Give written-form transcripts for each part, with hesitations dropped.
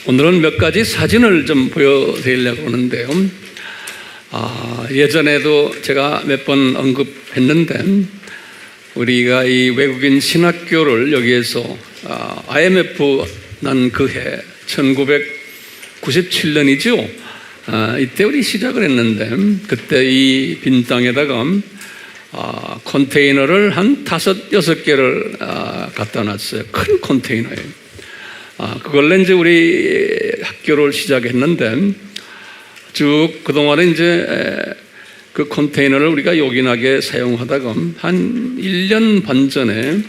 오늘은 몇 가지 사진을 좀 보여드리려고 하는데요. 예전에도 제가 몇 번 언급했는데, 우리가 이 외국인 신학교를 여기에서 IMF 난 그 해 1997년이죠. 이때 우리 시작을 했는데, 그때 이 빈 땅에다가 컨테이너를 한 5-6개를 갖다 놨어요. 큰 컨테이너예요. 그걸로 이제 우리 학교를 시작했는데, 쭉 그동안에 이제 그 컨테이너를 우리가 요긴하게 사용하다가 한 1년 반 전에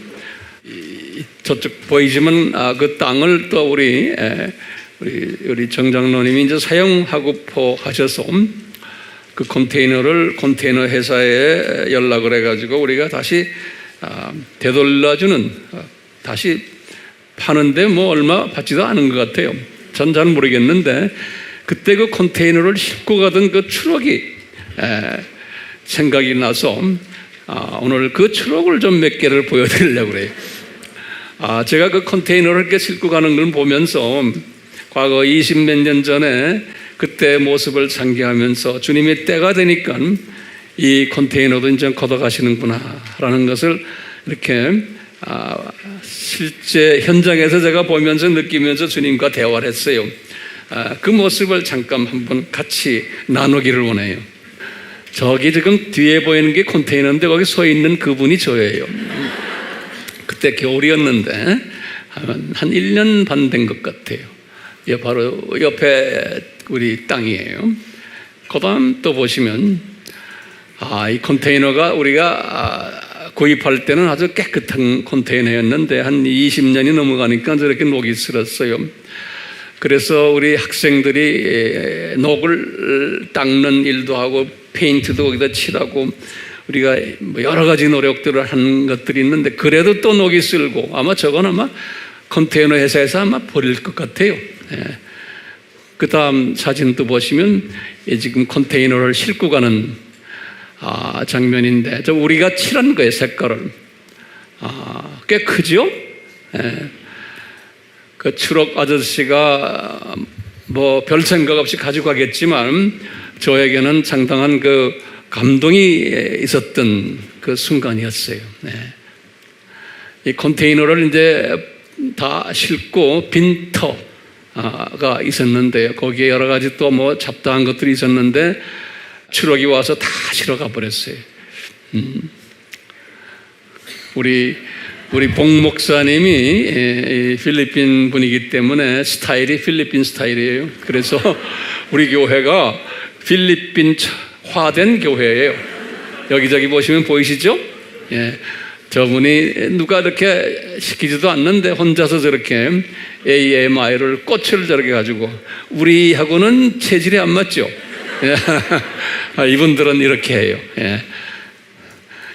저쪽 보이지만 그 땅을 또 우리 정장로님이 이제 사용하고 하셔서 그 컨테이너 회사에 연락을 해가지고 우리가 다시 되돌려주는, 다시 파는데 뭐 얼마 받지도 않은 것 같아요. 전 잘 모르겠는데, 그때 그 컨테이너를 싣고 가던 그 트럭이 생각이 나서 오늘 그 트럭을 좀 몇 개를 보여드리려고 그래요. 제가 그 컨테이너를 이렇게 싣고 가는 걸 보면서 과거 20몇 년 전에 그때 모습을 상기하면서 주님의 때가 되니까 이 컨테이너도 이제 걷어가시는구나 라는 것을 이렇게 실제 현장에서 제가 보면서 느끼면서 주님과 대화를 했어요. 그 모습을 잠깐 한번 같이 나누기를 원해요. 저기 지금 뒤에 보이는 게 컨테이너인데 거기 서 있는 그분이 저예요. 그때 겨울이었는데 한 1년 반 된 것 같아요. 바로 옆에 우리 땅이에요. 그 다음 또 보시면 이 컨테이너가 우리가 구입할 때는 아주 깨끗한 컨테이너였는데 한 20년이 넘어가니까 저렇게 녹이 슬었어요. 그래서 우리 학생들이 녹을 닦는 일도 하고 페인트도 거기다 칠하고 우리가 여러 가지 노력들을 하는 것들이 있는데, 그래도 또 녹이 슬고 아마 저건 아마 컨테이너 회사에서 아마 버릴 것 같아요. 그 다음 사진도 보시면 지금 컨테이너를 싣고 가는 장면인데, 저 우리가 칠한 거예요. 색깔을 꽤 크죠? 그 트럭 아저씨가 뭐 별 생각 없이 가지고 가겠지만 저에게는 상당한 그 감동이 있었던 그 순간이었어요. 이 컨테이너를 이제 다 싣고 빈 터가 있었는데요. 거기에 여러 가지 또 뭐 잡다한 것들이 있었는데 트럭이 와서 다 실어가 버렸어요. 우리 봉 목사님이 필리핀 분이기 때문에 스타일이 필리핀 스타일이에요. 그래서 우리 교회가 필리핀화된 교회예요. 여기저기 보시면 보이시죠? 저분이 누가 이렇게 시키지도 않는데 혼자서 저렇게 AMI를 꽃을 저렇게 가지고, 우리하고는 체질이 안 맞죠? 이분들은 이렇게 해요.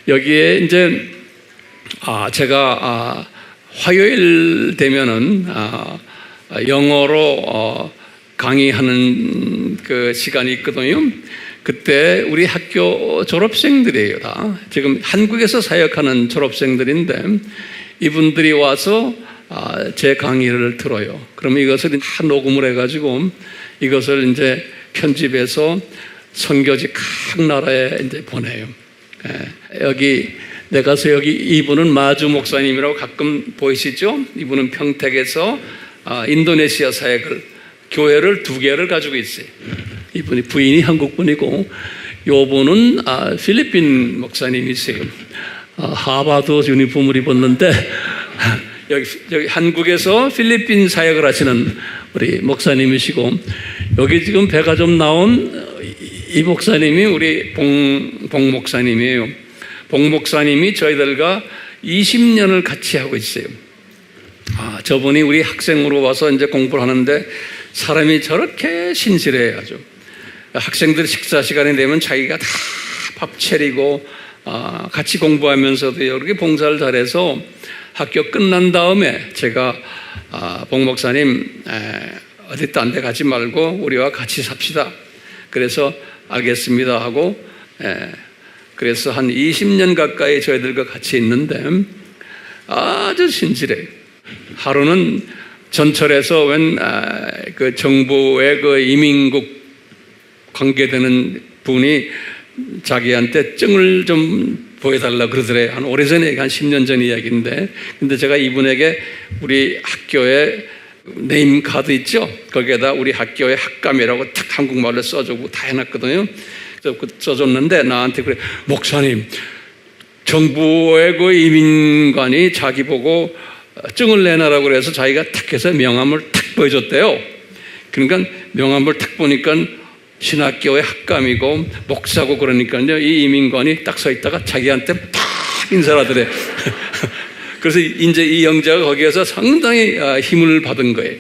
여기에 이제 제가 화요일 되면은 영어로 강의하는 그 시간이 있거든요. 그때 우리 학교 졸업생들이에요. 다 지금 한국에서 사역하는 졸업생들인데 이분들이 와서 제 강의를 들어요. 그럼 이것을 다 녹음을 해가지고 이것을 이제 편집해서 선교지 각 나라에 이제 보내요. 여기 이분은 마주 목사님이라고 가끔 보이시죠? 이분은 평택에서 인도네시아 사역을, 교회를 2개를 가지고 있어요. 이분이 부인이 한국 분이고, 요분은 필리핀 목사님이세요. 하버드 유니폼을 입었는데 여기 한국에서 필리핀 사역을 하시는 우리 목사님이시고, 여기 지금 배가 좀 나온 이 목사님이 우리 봉 목사님이에요. 봉 목사님이 저희들과 20년을 같이 하고 있어요. 저분이 우리 학생으로 와서 이제 공부를 하는데 사람이 저렇게 신실해요. 아주. 학생들 식사 시간이 되면 자기가 다 밥 차리고 같이 공부하면서도 이렇게 봉사를 잘해서 학교 끝난 다음에 제가 봉 목사님 어디 딴 데 가지 말고 우리와 같이 삽시다. 그래서 알겠습니다 하고, 그래서 한 20년 가까이 저희들과 같이 있는데 아주 신실해요. 하루는 전철에서 그 정부의 그 이민국 관계되는 분이 자기한테 증을 좀 보여달라 그러더래요. 한 오래전에, 한 10년 전 이야기인데. 근데 제가 이분에게 우리 학교에 네임 카드 있죠? 거기에다 우리 학교의 학감이라고 탁 한국말로 써주고 다 해놨거든요. 써줬는데 나한테 그래, 목사님, 정부의 그 이민관이 자기 보고 증을 내놔라고 그래서 자기가 탁 해서 명함을 탁 보여줬대요. 그러니까 명함을 탁 보니까 신학교의 학감이고 목사고 그러니까요, 이 이민관이 딱 서 있다가 자기한테 팍 인사를 하더래. 그래서 이제 이 형제가 거기에서 상당히 힘을 받은 거예요.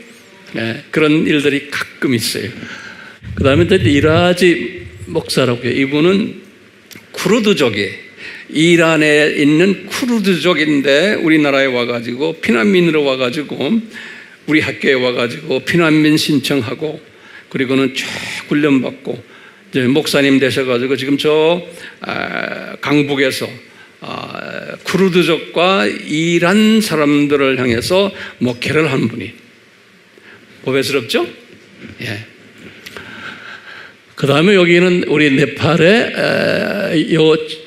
네, 그런 일들이 가끔 있어요. 그 다음에 이라지 목사라고요. 이분은 쿠르드족이에요. 이란에 있는 쿠르드족인데 우리나라에 와가지고 피난민으로 와가지고 우리 학교에 와가지고 피난민 신청하고 그리고는 쭉 훈련받고 이제 목사님 되셔가지고 지금 저 강북에서 쿠르드족과 이란 사람들을 향해서 목회를 한 분이 고배스럽죠? 예. 그 다음에 여기는 우리 네팔의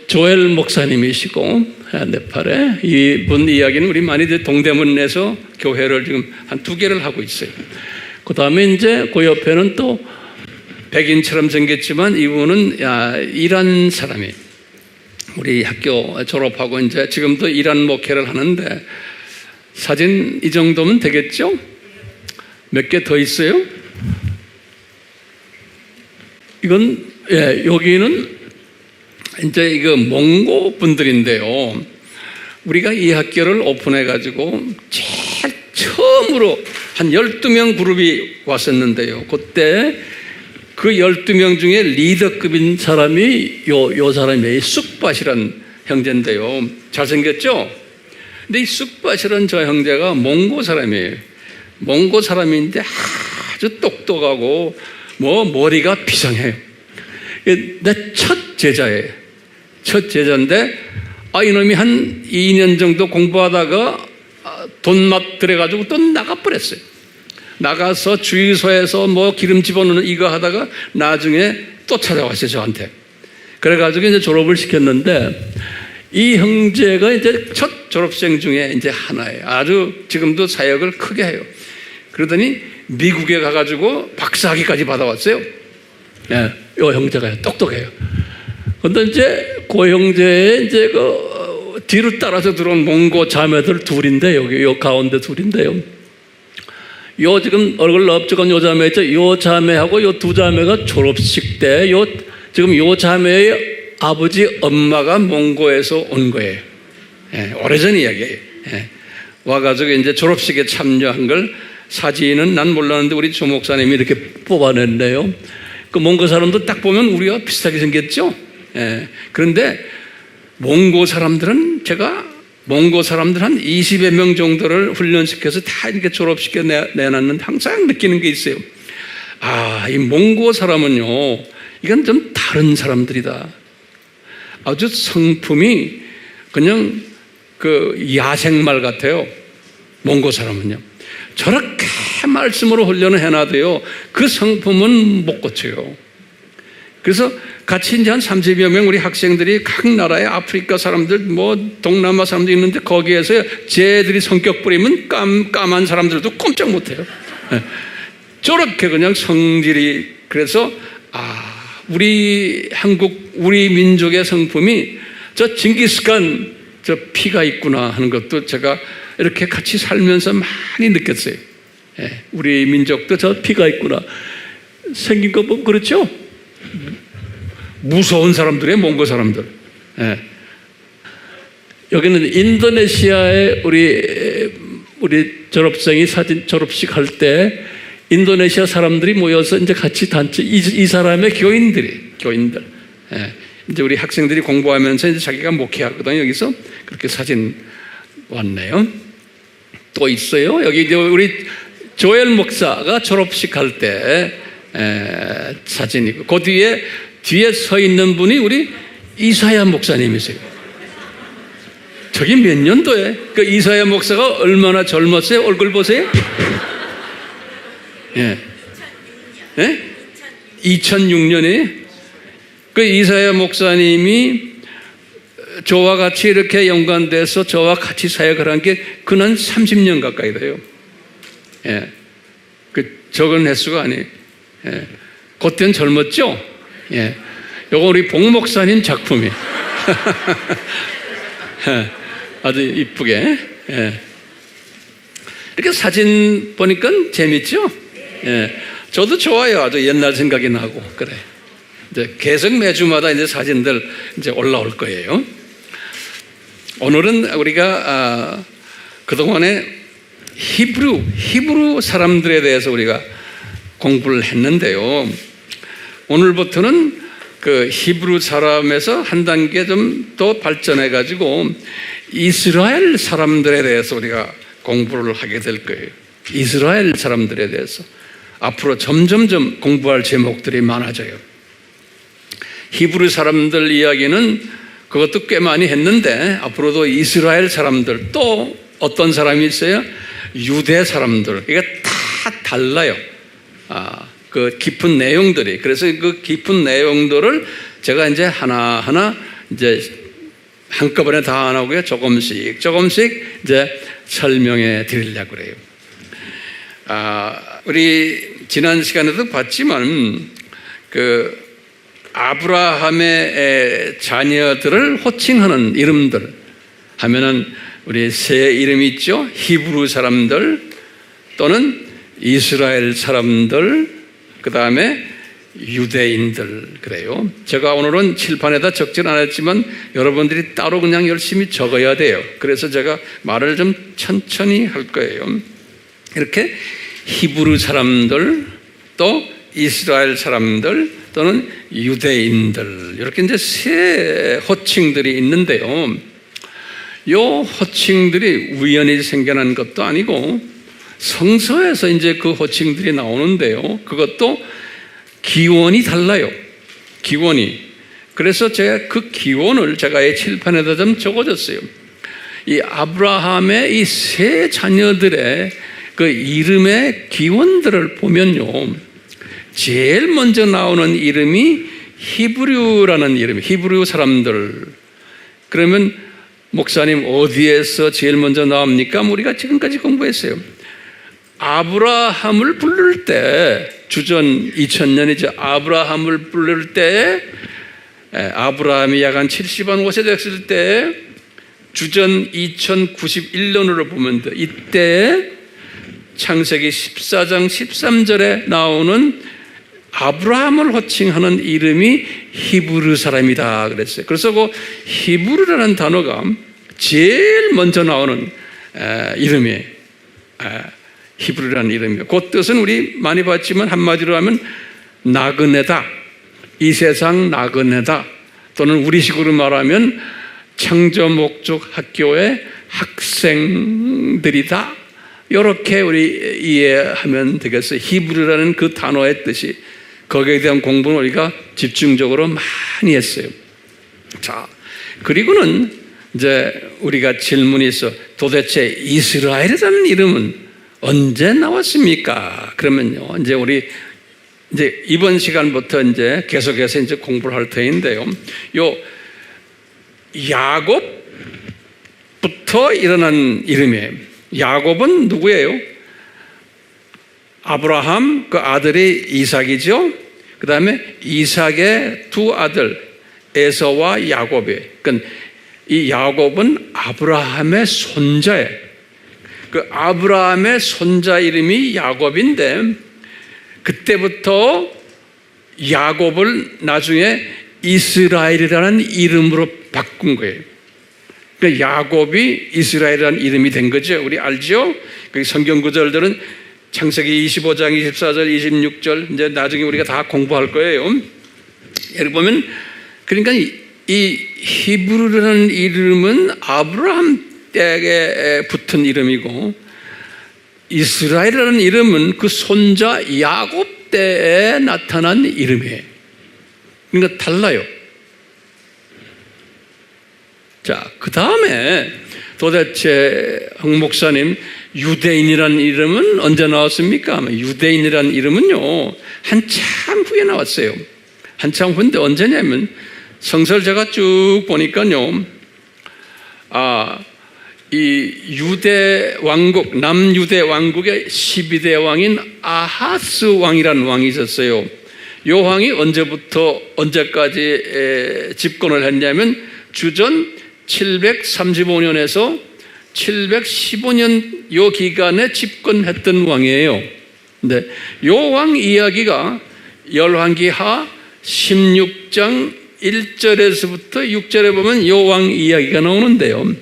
조엘 목사님이시고, 네팔에 이분 이야기는 우리 많이 동대문에서 교회를 지금 한 2개를 하고 있어요. 그 다음에 이제 그 옆에는 또 백인처럼 생겼지만 이분은 이란 사람이 우리 학교 졸업하고 이제 지금도 이란 목회를 하는데 사진 이 정도면 되겠죠? 몇 개 더 있어요? 이건, 여기는 이제 이거 몽고 분들인데요. 우리가 이 학교를 오픈해가지고 제일 처음으로 한 12명 그룹이 왔었는데요. 그때 그 12명 중에 리더급인 사람이 요 사람이 쑥밭이란 형제인데요. 잘생겼죠? 근데 이 쑥밭이란 저 형제가 몽고 사람이에요. 몽고 사람인데 아주 똑똑하고 머리가 비상해요. 내 첫 제자예요. 첫 제자인데 이놈이 한 2년 정도 공부하다가 돈맛 들여가지고 또 나가버렸어요. 나가서 주유소에서 기름 집어넣는 이거 하다가 나중에 또 찾아왔어요, 저한테. 그래가지고 이제 졸업을 시켰는데 이 형제가 이제 첫 졸업생 중에 이제 하나예요. 아주 지금도 사역을 크게 해요. 그러더니 미국에 가가지고 박사학위까지 받아왔어요. 네, 요 형제가 똑똑해요. 근데 이제 그 형제의 이제 그 뒤로 따라서 들어온 몽고 자매들 둘인데 여기 요 가운데 둘인데요. 요 지금 얼굴 넓적한 요 자매 있죠? 요 자매하고 요 2자매가 졸업식 때 지금 요 자매의 아버지 엄마가 몽고에서 온 거예요. 예, 오래전 이야기예요. 예. 와가지고 이제 졸업식에 참여한 걸 사진은 난 몰랐는데 우리 조 목사님이 이렇게 뽑아냈네요. 그 몽고 사람도 딱 보면 우리가 비슷하게 생겼죠. 예. 그런데 몽고 사람들은 몽고 사람들 한 20여 명 정도를 훈련시켜서 다 이렇게 졸업시켜 내놨는데 항상 느끼는 게 있어요. 이 몽고 사람은요, 이건 좀 다른 사람들이다. 아주 성품이 그냥 그 야생말 같아요. 몽고 사람은요. 저렇게 말씀으로 훈련을 해놔도요, 그 성품은 못 고쳐요. 그래서 같이 이제 한 30여 명 우리 학생들이 각 나라의 아프리카 사람들, 동남아 사람들 있는데 거기에서 쟤들이 성격 부리면 까만 사람들도 꼼짝 못해요. 저렇게 그냥 성질이, 그래서 우리 민족의 성품이 저 징기스칸 저 피가 있구나 하는 것도 제가 이렇게 같이 살면서 많이 느꼈어요. 우리 민족도 저 피가 있구나. 생긴 것 보면 그렇죠? 무서운 사람들이에요, 몽고 사람들. 여기는 인도네시아에 우리 졸업생이 졸업식 할 때 인도네시아 사람들이 모여서 이제 같이 단체, 이 사람의 교인들. 이제 우리 학생들이 공부하면서 이제 자기가 목회하거든요. 여기서 그렇게 사진 왔네요. 또 있어요. 여기 이제 우리 조엘 목사가 졸업식 할 때 사진이고, 그 뒤에 서 있는 분이 우리 이사야 목사님이세요. 저기 몇 년도에? 그 이사야 목사가 얼마나 젊었어요? 얼굴 보세요. 예. 예? 2006년에 그 이사야 목사님이 저와 같이 이렇게 연관돼서 저와 같이 사역을 한 게 그는 30년 가까이 돼요. 예. 그 적은 횟수가 아니에요. 예. 그때는 젊었죠? 예. 요거 우리 봉 목사님 작품이에요. 예. 아주 이쁘게. 예. 이렇게 사진 보니까 재밌죠? 예. 저도 좋아요. 아주 옛날 생각이 나고, 그래. 이제 계속 매주마다 이제 사진들 이제 올라올 거예요. 오늘은 우리가 그동안에 히브루 사람들에 대해서 우리가 공부를 했는데요. 오늘부터는 그 히브루 사람에서 한 단계 좀 더 발전해 가지고 이스라엘 사람들에 대해서 우리가 공부를 하게 될 거예요. 이스라엘 사람들에 대해서 앞으로 점점점 공부할 제목들이 많아져요. 히브루 사람들 이야기는 그것도 꽤 많이 했는데 앞으로도 이스라엘 사람들 또 어떤 사람이 있어요? 유대 사람들. 이게 다 달라요. 그 깊은 내용들이. 그래서 그 깊은 내용들을 제가 이제 하나하나 이제 한꺼번에 다 안 하고요. 조금씩 이제 설명해 드리려고 그래요. 우리 지난 시간에도 봤지만 그 아브라함의 자녀들을 호칭하는 이름들 하면은 우리 세 이름이 있죠. 히브루 사람들 또는 이스라엘 사람들, 그 다음에 유대인들, 그래요. 제가 오늘은 칠판에다 적진 않았지만 여러분들이 따로 그냥 열심히 적어야 돼요. 그래서 제가 말을 좀 천천히 할 거예요. 이렇게 히브루 사람들, 또 이스라엘 사람들, 또는 유대인들, 이렇게 이제 세 호칭들이 있는데요. 이 호칭들이 우연히 생겨난 것도 아니고 성서에서 이제 그 호칭들이 나오는데요. 그것도 기원이 달라요. 기원이. 그래서 제가 그 기원을 제가 이 칠판에다 좀 적어줬어요. 이 아브라함의 이 세 자녀들의 그 이름의 기원들을 보면요, 제일 먼저 나오는 이름이 히브루라는 이름이에요. 히브루 사람들. 그러면 목사님 어디에서 제일 먼저 나옵니까? 우리가 지금까지 공부했어요. 아브라함을 부를 때, 주전 2000년이죠. 아브라함을 부를 때, 아브라함이 약 한 70한 5세 됐을 때, 주전 2091년으로 보면 돼. 이때 창세기 14장 13절에 나오는 아브라함을 호칭하는 이름이 히브루 사람이다 그랬어요. 그래서 그 히브루라는 단어가 제일 먼저 나오는 이름이에요. 히브루라는 이름이에요. 그 뜻은 우리 많이 봤지만 한마디로 하면 나그네다, 이 세상 나그네다, 또는 우리식으로 말하면 창조 목적 학교의 학생들이다, 이렇게 우리 이해하면 되겠어요. 히브루라는 그 단어의 뜻이. 거기에 대한 공부는 우리가 집중적으로 많이 했어요. 자, 그리고는 이제 우리가 질문이 있어. 도대체 이스라엘이라는 이름은 언제 나왔습니까? 그러면요, 이제 우리 이제 이번 시간부터 이제 계속해서 이제 공부를 할 터인데요. 요 야곱부터 일어난 이름이에요. 야곱은 누구예요? 아브라함 그 아들이 이삭이죠. 그 다음에 이삭의 두 아들 에서와 야곱이에요. 그러니까 이 야곱은 아브라함의 손자예요. 그 아브라함의 손자 이름이 야곱인데 그때부터 야곱을 나중에 이스라엘이라는 이름으로 바꾼 거예요. 그러니까 야곱이 이스라엘이라는 이름이 된 거죠. 우리 알죠? 그 성경 구절들은 창세기 25장 24절 26절 이제 나중에 우리가 다 공부할 거예요. 여기 보면 그러니까 이 히브루라는 이름은 아브라함 때에 붙은 이름이고 이스라엘이라는 이름은 그 손자 야곱 때에 나타난 이름이에요. 그러니까 달라요. 자, 그 다음에 도대체 황 목사님, 유대인이라는 이름은 언제 나왔습니까? 유대인이라는 이름은요, 한참 후에 나왔어요. 한참 후인데 언제냐면 성서를 제가 쭉 보니까요, 이 유대 왕국, 남유대 왕국의 12대 왕인 아하스 왕이라는 왕이 있었어요. 이 왕이 언제부터 언제까지 집권을 했냐면 주전 735년에서 715년 요 기간에 집권했던 왕이에요. 근데 요 왕 이야기가 열왕기하 16장 1절에서부터 6절에 보면 요 왕 이야기가 나오는데요.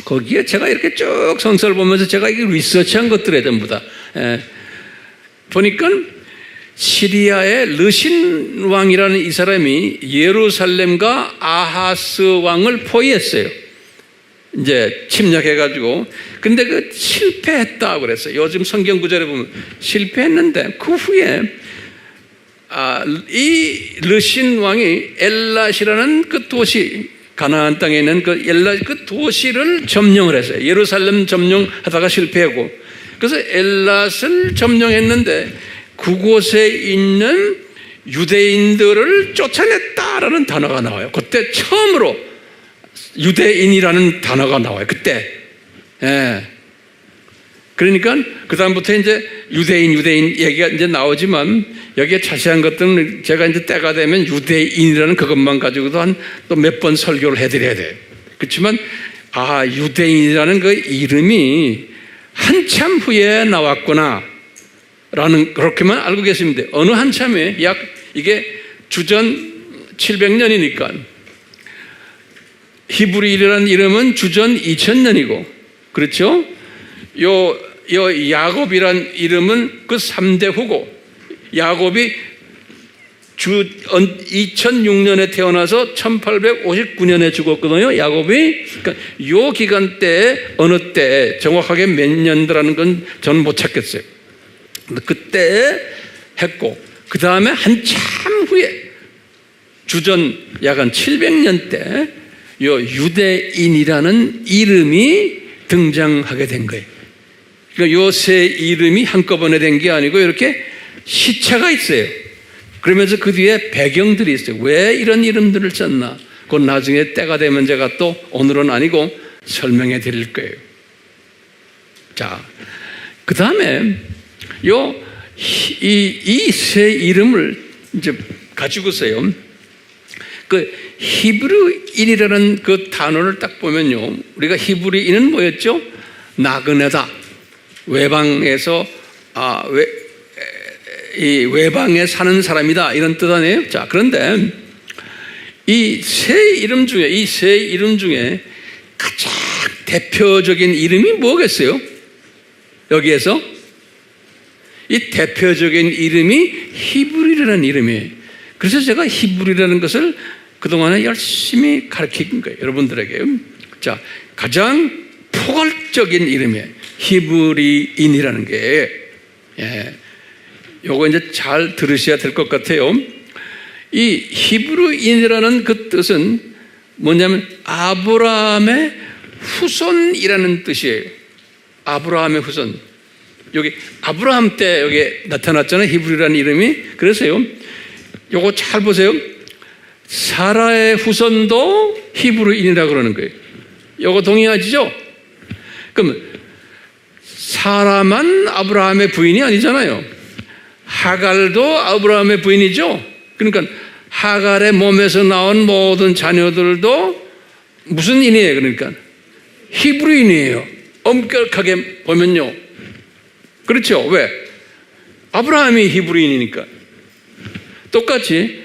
거기에 제가 이렇게 쭉 성서를 보면서 제가 이게 리서치한 것들에 전부 다 보니까 시리아의 르신 왕이라는 이 사람이 예루살렘과 아하스 왕을 포위했어요. 이제 침략해가지고. 근데 그 실패했다고 그랬어요. 요즘 성경 구절에 보면 실패했는데 그 후에 이 르신 왕이 엘랏이라는 그 도시, 가나안 땅에 있는 그 엘랏 그 도시를 점령을 했어요. 예루살렘 점령하다가 실패하고. 그래서 엘랏을 점령했는데 그곳에 있는 유대인들을 쫓아냈다라는 단어가 나와요. 그때 처음으로 유대인이라는 단어가 나와요. 그때. 예. 그러니까 그다음부터 이제 유대인 얘기가 이제 나오지만 여기에 자세한 것들은 제가 이제 때가 되면 유대인이라는 그것만 가지고도 한 또 몇 번 설교를 해드려야 돼요. 그렇지만 유대인이라는 그 이름이 한참 후에 나왔구나 라는 그렇게만 알고 계시면 돼요. 어느 한참에 약 이게 주전 700년이니까 히브리라는 이름은 주전 2000년이고 그렇죠? 요 야곱이란 이름은 그 3대 후고 야곱이 2006년에 태어나서 1859년에 죽었거든요. 야곱이. 그러니까 요 기간 때 어느 때 정확하게 몇 년도라는 건 저는 못 찾겠어요. 그때 했고 그 다음에 한참 후에 주전 약 한 700년 때 요 유대인이라는 이름이 등장하게 된 거예요. 그러니까 요 세 이름이 한꺼번에 된 게 아니고 이렇게 시차가 있어요. 그러면서 그 뒤에 배경들이 있어요. 왜 이런 이름들을 썼나? 그건 나중에 때가 되면 제가 또 오늘은 아니고 설명해 드릴 거예요. 자, 그 다음에 이 세 이름을 이제 가지고서요. 그 히브리인이라는 그 단어를 딱 보면요. 우리가 히브리인은 뭐였죠? 나그네다. 외방에서 이 외방에 사는 사람이다 이런 뜻 아니에요? 자, 그런데 이 세 이름 중에 가장 대표적인 이름이 뭐겠어요? 여기에서 이 대표적인 이름이 히브리라는 이름이에요. 그래서 제가 히브리라는 것을 그동안에 열심히 가르친 거예요, 여러분들에게. 자, 가장 포괄적인 이름이에요. 히브리인이라는 게. 예. 요거 이제 잘 들으셔야 될 것 같아요. 이 히브리인이라는 그 뜻은 뭐냐면 아브라함의 후손이라는 뜻이에요. 아브라함의 후손. 여기 아브라함 때 여기 나타났잖아요. 히브리라는 이름이. 그래서요. 요거 잘 보세요. 사라의 후손도 히브리인이라고 그러는 거예요. 요거 동의하시죠? 그럼 사라만 아브라함의 부인이 아니잖아요. 하갈도 아브라함의 부인이죠. 그러니까 하갈의 몸에서 나온 모든 자녀들도 무슨 인이에요? 그러니까 히브리인이에요. 엄격하게 보면요. 그렇죠? 왜? 아브라함이 히브리인이니까. 똑같이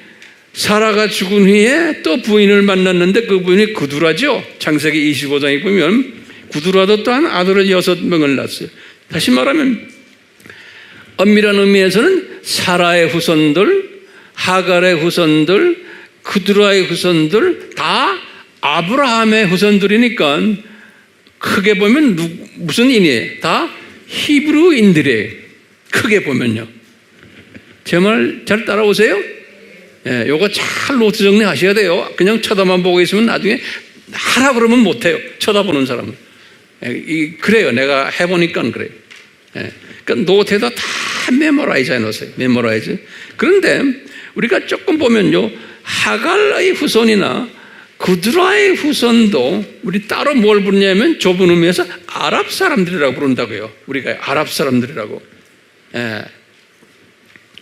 사라가 죽은 후에 또 부인을 만났는데 그 부인이 구두라죠. 창세기 25장에 보면 구두라도 또한 아들을 6명을 낳았어요. 다시 말하면 엄밀한 의미에서는 사라의 후손들, 하갈의 후손들, 구두라의 후손들 다 아브라함의 후손들이니까 크게 보면 무슨 인이에요? 다 히브리인들이에요. 크게 보면요. 제 말 잘 따라오세요? 예, 요거 잘 노트 정리하셔야 돼요. 그냥 쳐다만 보고 있으면 나중에 하라 그러면 못해요. 쳐다보는 사람은. 그래요. 내가 해보니까 그래요. 그러니까 노트에다 다 메모라이즈 해놓으세요. 메모라이즈. 그런데 우리가 조금 보면요, 하갈의 후손이나 구드라의 후손도 우리 따로 뭘 부르냐면 좁은 의미에서 아랍 사람들이라고 부른다고요. 우리가 아랍 사람들이라고.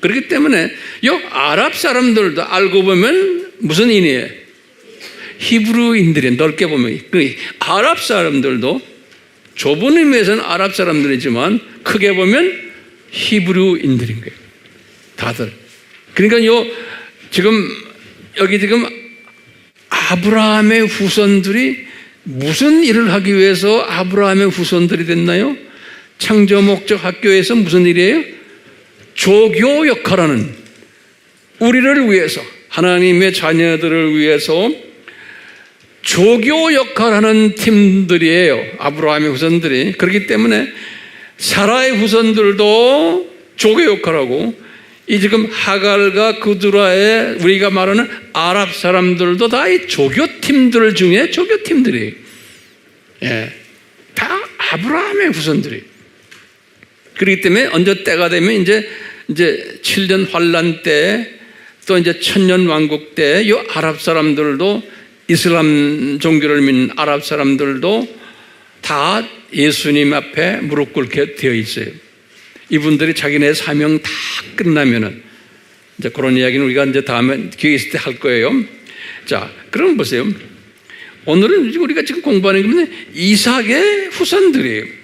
그렇기 때문에 이 아랍 사람들도 알고 보면 무슨 인이에요? 히브리인들이 넓게 보면 아랍 사람들도 좁은 의미에서는 아랍 사람들이지만 크게 보면 히브리인들인 거예요. 다들. 그러니까 여기 지금 아브라함의 후손들이 무슨 일을 하기 위해서 아브라함의 후손들이 됐나요? 창조 목적 학교에서 무슨 일이에요? 조교 역할하는, 우리를 위해서, 하나님의 자녀들을 위해서 조교 역할하는 팀들이에요. 아브라함의 후손들이. 그렇기 때문에 사라의 후손들도 조교 역할하고, 이 지금 하갈과 구드라의 우리가 말하는 아랍 사람들도 다 이 조교팀들 중에 조교팀들이에요. 다 아브라함의 후손들이. 그렇기 때문에 언제 때가 되면 이제 7년 환란 때, 또 이제 1000년 왕국 때 이 아랍 사람들도, 이슬람 종교를 믿는 아랍 사람들도 다 예수님 앞에 무릎 꿇게 되어 있어요. 이분들이 자기네 사명 다 끝나면은, 이제 그런 이야기는 우리가 이제 다음에 기회 있을 때 할 거예요. 자, 그럼 보세요. 오늘은 우리가 지금 공부하는 게 이삭의 후손들이에요.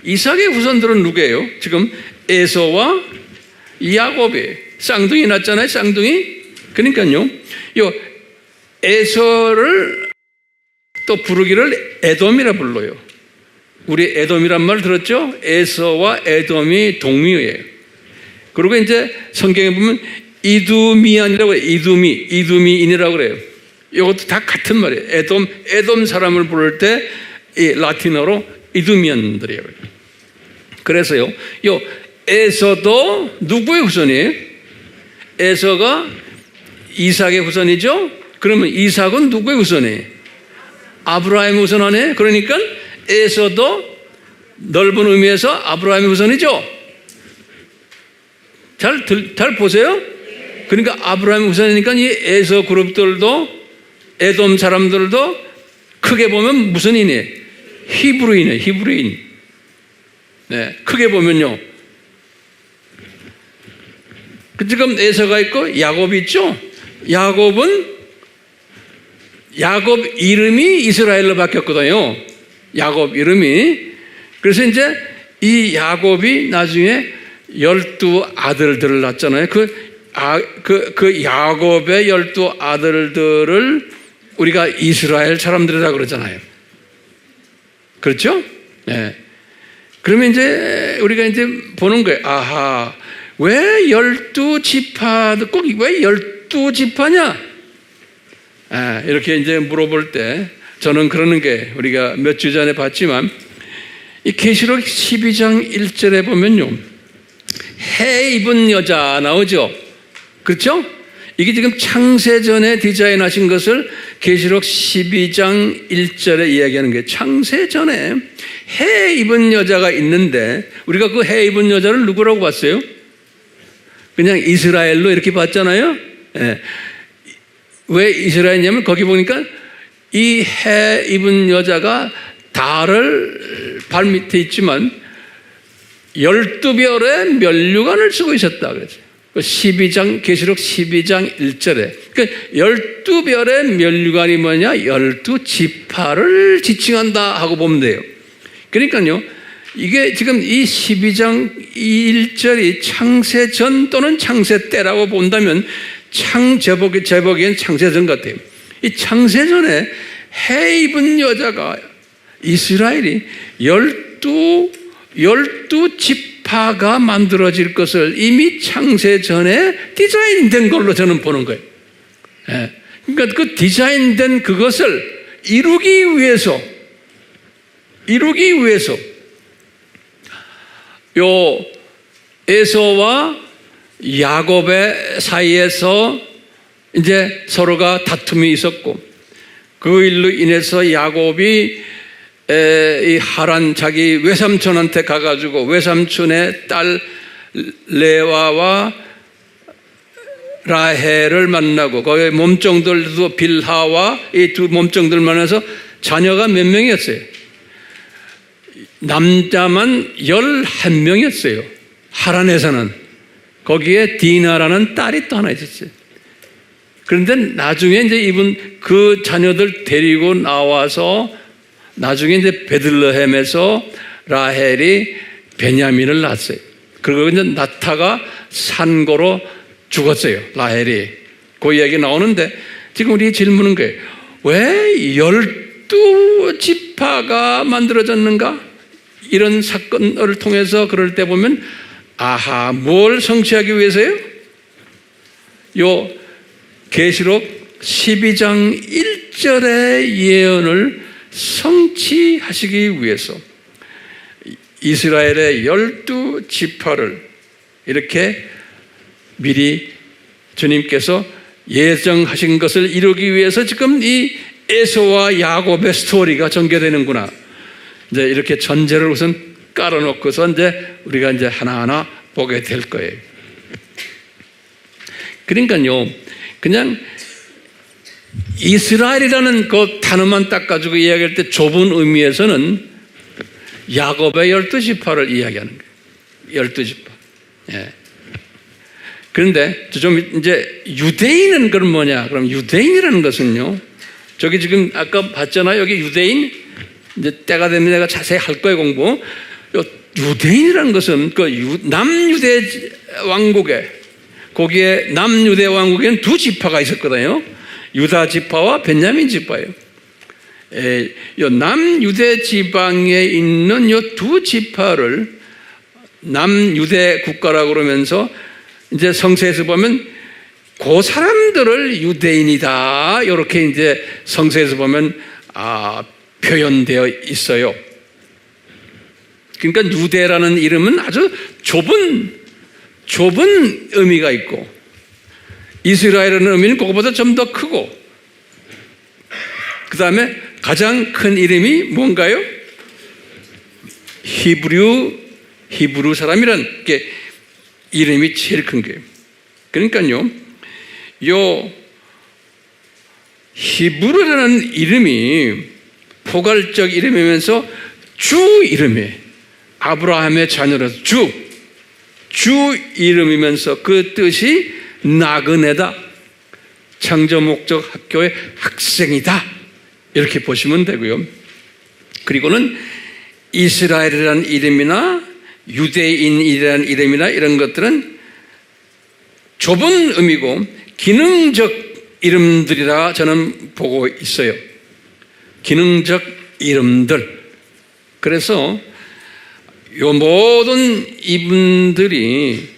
이삭의 후손들은 누구예요? 지금 에서와 야곱이에요. 쌍둥이 낳잖아요, 쌍둥이. 그러니까요, 요 에서를 또 부르기를 에돔이라 불러요. 우리 에돔이란 말 들었죠? 에서와 에돔이 동미예요. 그리고 이제 성경에 보면 이두미안이라고 해요. 이두미인이라고 그래요. 이것도 다 같은 말이에요. 에돔 사람을 부를 때 이 라틴어로 이두미안들이에요. 그래서요, 요 에서도 누구의 후손이에요? 에서가 이삭의 후손이죠? 그러면 이삭은 누구의 후손이에요? 아브라함의 후손 아니에요? 그러니까 에서도 넓은 의미에서 아브라함의 후손이죠? 잘 보세요. 그러니까 아브라함의 후손이니까 이 에서 그룹들도, 에돔 사람들도 크게 보면 무슨 인이에요? 히브리인이에요. 히브리인. 네, 크게 보면요. 지금 에서가 있고 야곱이 있죠? 야곱 이름이 이스라엘로 바뀌었거든요. 야곱 이름이. 그래서 이제 이 야곱이 나중에 12아들들을 낳았잖아요. 그 야곱의 12아들들을 우리가 이스라엘 사람들이라고 그러잖아요. 그렇죠? 네. 그러면 이제 우리가 이제 보는 거예요. 아하, 왜 12지파도 꼭 왜 12지파냐? 이렇게 이제 물어볼 때 저는 그러는 게, 우리가 몇 주 전에 봤지만 이 계시록 12장 1절에 보면요, 해 입은 여자 나오죠. 그렇죠? 이게 지금 창세전에 디자인하신 것을 계시록 12장 1절에 이야기하는 게, 창세전에 해 입은 여자가 있는데 우리가 그 해 입은 여자를 누구라고 봤어요? 그냥 이스라엘로 이렇게 봤잖아요. 왜 이스라엘이냐면 거기 보니까 이 해 입은 여자가 달을 발 밑에 있지만 12별의 면류관을 쓰고 있었다 그랬어요. 12장, 계시록 12장 1절에. 그러니까 12별의 면류관이 뭐냐? 12지파를 지칭한다 하고 보면 돼요. 그러니까요, 이게 지금 이 12장 1절이 창세전 또는 창세 때라고 본다면 제복엔 창세전 같아요. 이 창세전에 해 입은 여자가, 이스라엘이 12지파가 만들어질 것을 이미 창세전에 디자인된 걸로 저는 보는 거예요. 그러니까 그 디자인된 그것을 이루기 위해서 요 에서와 야곱의 사이에서 이제 서로가 다툼이 있었고, 그 일로 인해서 야곱이 이 하란 자기 외삼촌한테 가가지고 외삼촌의 딸 레와와 라헬을 만나고 거기 몸종들도 빌하와 이 두 몸종들 만나서 자녀가 몇 명이었어요? 남자만 11명이었어요. 하란에서는. 거기에 디나라는 딸이 또 하나 있었어요. 그런데 나중에 이제 이분 그 자녀들 데리고 나와서 나중에 이제 베들레헴에서 라헬이 베냐민을 낳았어요. 그리고 이제 나타가 산고로 죽었어요. 라헬이. 그 이야기 나오는데 지금 우리 질문은 거예요. 왜 12지파가 만들어졌는가? 이런 사건을 통해서 그럴 때 보면 아하, 뭘 성취하기 위해서요? 요 계시록 12장 1절의 예언을 성취하시기 위해서 이스라엘의 12지파를 이렇게 미리 주님께서 예정하신 것을 이루기 위해서 지금 이 에서와 야곱의 스토리가 전개되는구나. 이제 이렇게 전제를 우선 깔아놓고서 이제 우리가 이제 하나하나 보게 될 거예요. 그러니까요, 그냥 이스라엘이라는 그 단어만 딱 가지고 이야기할 때 좁은 의미에서는 야곱의 12지파를 이야기하는 거예요. 12지파. 예. 그런데 좀 이제 유대인은 그럼 뭐냐? 그럼 유대인이라는 것은요, 저기 지금 아까 봤잖아요. 여기 유대인, 이제 때가 되면 내가 자세히 할 거예요, 공부. 유대인이라는 것은 그 남유대 왕국에, 거기에 남유대 왕국에는 두 지파가 있었거든요. 유다 지파와 베냐민 지파예요. 남유대 지방에 있는 이 두 지파를 남유대 국가라고 그러면서 이제 성서에서 보면 그 사람들을 유대인이다. 이렇게 이제 성서에서 보면 표현되어 있어요. 그러니까 유대라는 이름은 아주 좁은 의미가 있고 이스라엘이라는 의미는 그거보다 좀 더 크고 그 다음에 가장 큰 이름이 뭔가요? 히브루 사람이라는 게 이름이 제일 큰 거예요. 그러니까요, 요 히브루라는 이름이 포괄적 이름이면서 주 이름이에요. 아브라함의 자녀라서 주 이름이면서 그 뜻이 나그네다. 창조 목적 학교의 학생이다. 이렇게 보시면 되고요. 그리고는 이스라엘이라는 이름이나 유대인이라는 이름이나 이런 것들은 좁은 의미고 기능적 이름들이라 저는 보고 있어요. 기능적 이름들. 그래서 요 모든 이분들이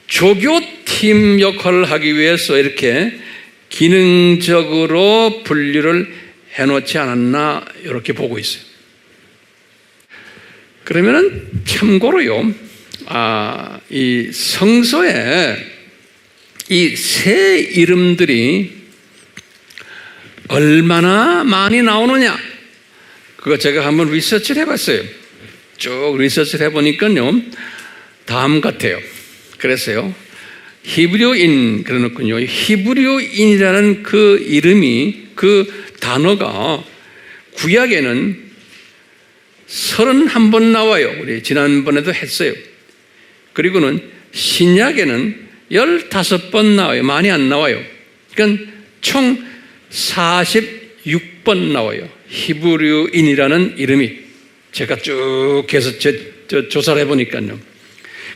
조교팀 역할을 하기 위해서 이렇게 기능적으로 분류를 해놓지 않았나 이렇게 보고 있어요. 그러면은 참고로요, 이 성서에 이 세 이름들이 얼마나 많이 나오느냐, 그거 제가 한번 리서치를 해봤어요. 쭉 리서치를 해보니까요, 다음 같아요. 그래서요, 히브리어인 그래놓군요. 히브리어인이라는 그 이름이, 그 단어가 구약에는 31번 나와요. 우리 지난번에도 했어요. 그리고는 신약에는 15번 나와요. 많이 안 나와요. 그러니까 총 46번 나와요. 히브리어인이라는 이름이. 제가 쭉 해서 조사를 해보니까요.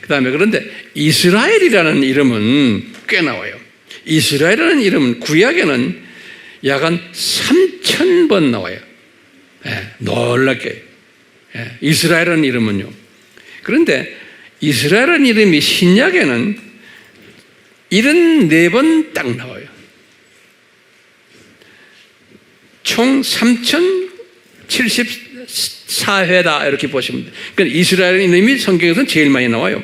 그 다음에 그런데 이스라엘이라는 이름은 꽤 나와요. 이스라엘이라는 이름은 구약에는 약 한 3,000번 나와요. 놀랍게. 이스라엘이라는 이름은요. 그런데 이스라엘이라는 이름이 신약에는 74번 딱 나와요. 총 3,074회다 이렇게 보시면 돼요. 그러니까 이스라엘이라는 이름이 성경에서는 제일 많이 나와요.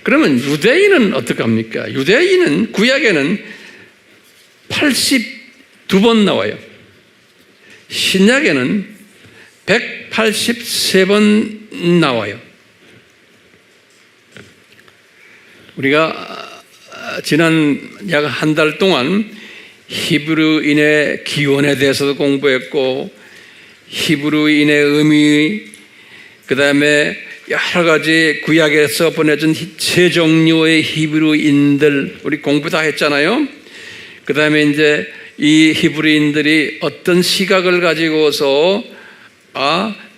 그러면 유대인은 어떡합니까? 유대인은 구약에는 82번 나와요. 신약에는 183번 나와요. 우리가 지난 약 한 달 동안 히브리인의 기원에 대해서도 공부했고, 히브리인의 의미, 그 다음에 여러 가지 구약에서 보내준 세 종류의 히브리인들 우리 공부 다 했잖아요. 그 다음에 이제 이 히브리인들이 어떤 시각을 가지고서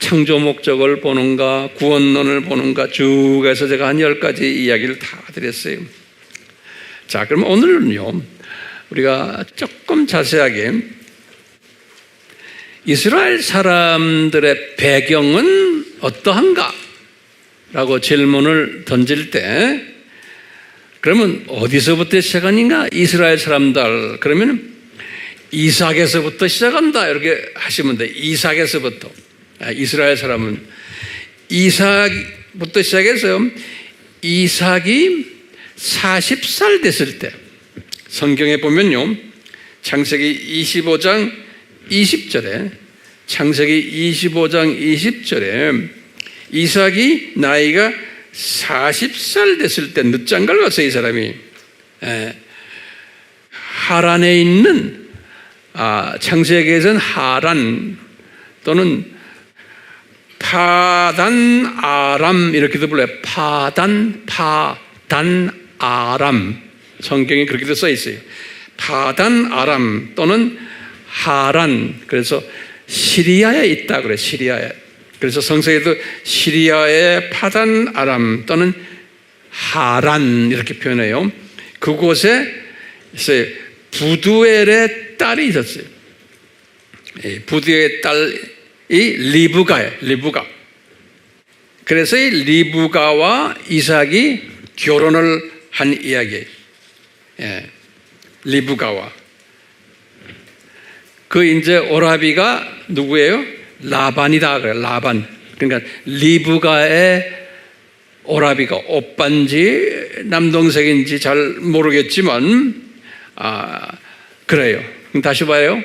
창조 목적을 보는가, 구원론을 보는가 쭉 해서 제가 한 10가지 이야기를 다 드렸어요. 자, 그럼 오늘은요, 우리가 조금 자세하게 이스라엘 사람들의 배경은 어떠한가? 라고 질문을 던질 때, 그러면 어디서부터 시작하는가? 이스라엘 사람들. 그러면 이삭에서부터 시작한다. 이렇게 하시면 돼요. 이삭에서부터. 이스라엘 사람은 이삭부터 시작해서 이삭이 40살 됐을 때, 성경에 보면요, 창세기 25장 20절에, 창세기 25장 20절에 이삭이 나이가 40살 됐을 때 늦장가를 갔어요. 이 사람이 하란에 있는, 창세기에서는 하란 또는 파단 아람 이렇게도 불러요. 파단 아람, 성경에 그렇게도 써 있어요. 파단 아람 또는 하란. 그래서 시리아에 있다 그래. 시리아에. 그래서 성서에도 시리아의 파단 아람 또는 하란 이렇게 표현해요. 그곳에 부두엘의 딸이 있었어요. 부두엘의 딸이 리브가예요. 리브가. 그래서 이 리브가와 이삭이 결혼을 한 이야기예요. 리브가와. 그 이제 오라비가 누구예요? 라반이다 그래요. 라반. 그러니까 리브가의 오라비가 오빠인지 남동생인지 잘 모르겠지만 그래요. 다시 봐요.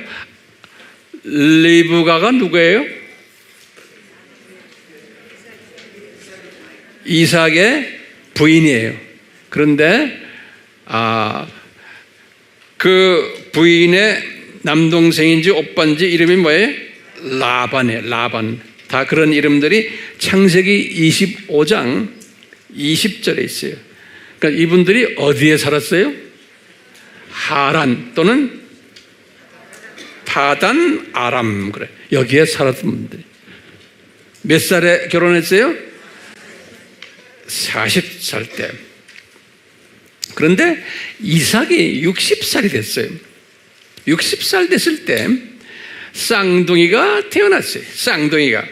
리브가가 누구예요? 이삭의 부인이에요. 그런데 그 부인의 남동생인지 오빠인지 이름이 뭐예요? 라반이에요. 라반. 다 그런 이름들이 창세기 25장 20절에 있어요. 그러니까 이분들이 어디에 살았어요? 하란 또는 파단 아람. 그래. 여기에 살았던 분들이. 몇 살에 결혼했어요? 40살 때. 그런데 이삭이 60살이 됐어요. 60살 됐을 때 쌍둥이가 태어났어요. 쌍둥이가.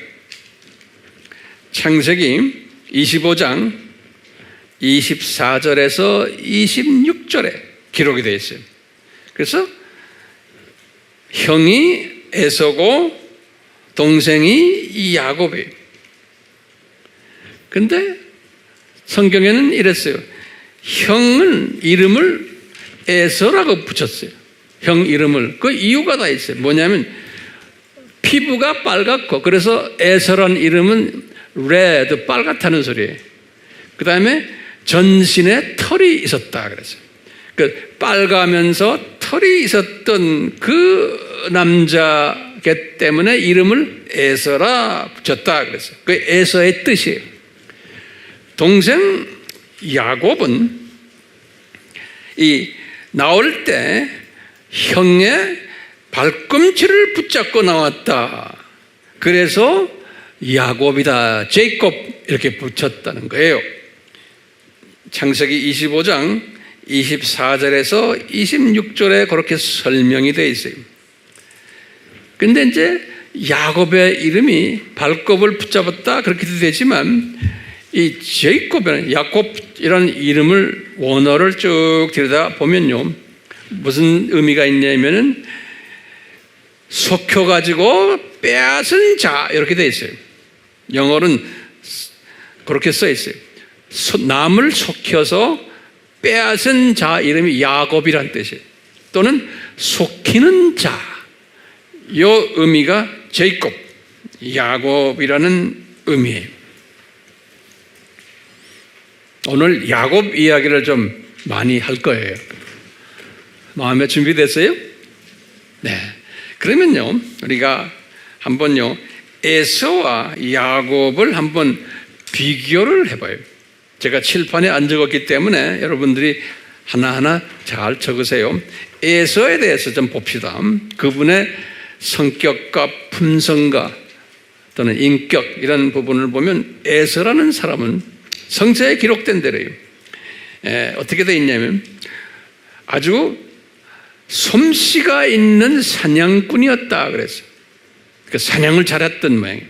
창세기 25장 24절에서 26절에 기록이 되어 있어요. 그래서 형이 에서고 동생이 야곱이에요. 근데 성경에는 이랬어요. 형은 이름을 에서라고 붙였어요. 형 이름을. 그 이유가 다 있어요. 뭐냐면 피부가 빨갛고, 그래서 에서란 이름은 레드, 빨갛다는 소리예요. 그 다음에 전신에 털이 있었다 그랬어요. 그 빨가면서 털이 있었던 그 남자기 때문에 이름을 에서라 붙였다 그랬어요. 그 에서의 뜻이에요. 동생 야곱은 나올 때 형의 발꿈치를 붙잡고 나왔다. 그래서 야곱이다, 제이콥 이렇게 붙였다는 거예요. 창세기 25장 24절에서 26절에 그렇게 설명이 되어 있어요. 근데 이제 야곱의 이름이 발굽을 붙잡았다 그렇게도 되지만, 이 제이콥이라는 야곱이라는 이름을 원어를 쭉 들여다 보면요, 무슨 의미가 있냐면은 속혀가지고 빼앗은 자 이렇게 되어 있어요. 영어로는 그렇게 써 있어요. 남을 속여서 빼앗은 자 이름이 야곱이란 뜻이에요. 또는 속히는 자, 이 의미가 제이콥, 야곱이라는 의미예요. 오늘 야곱 이야기를 좀 많이 할 거예요. 마음에 준비됐어요? 네. 그러면요, 우리가 한번요, 에서와 야곱을 한번 비교를 해봐요. 제가 칠판에 안 적었기 때문에 여러분들이 하나하나 잘 적으세요. 에서에 대해서 좀 봅시다. 그분의 성격과 품성과 또는 인격 이런 부분을 보면 에서라는 사람은 성서에 기록된 대로요. 어떻게 되어 있냐면 아주 솜씨가 있는 사냥꾼이었다 그랬어요. 그러니까 사냥을 잘했던 모양이에요.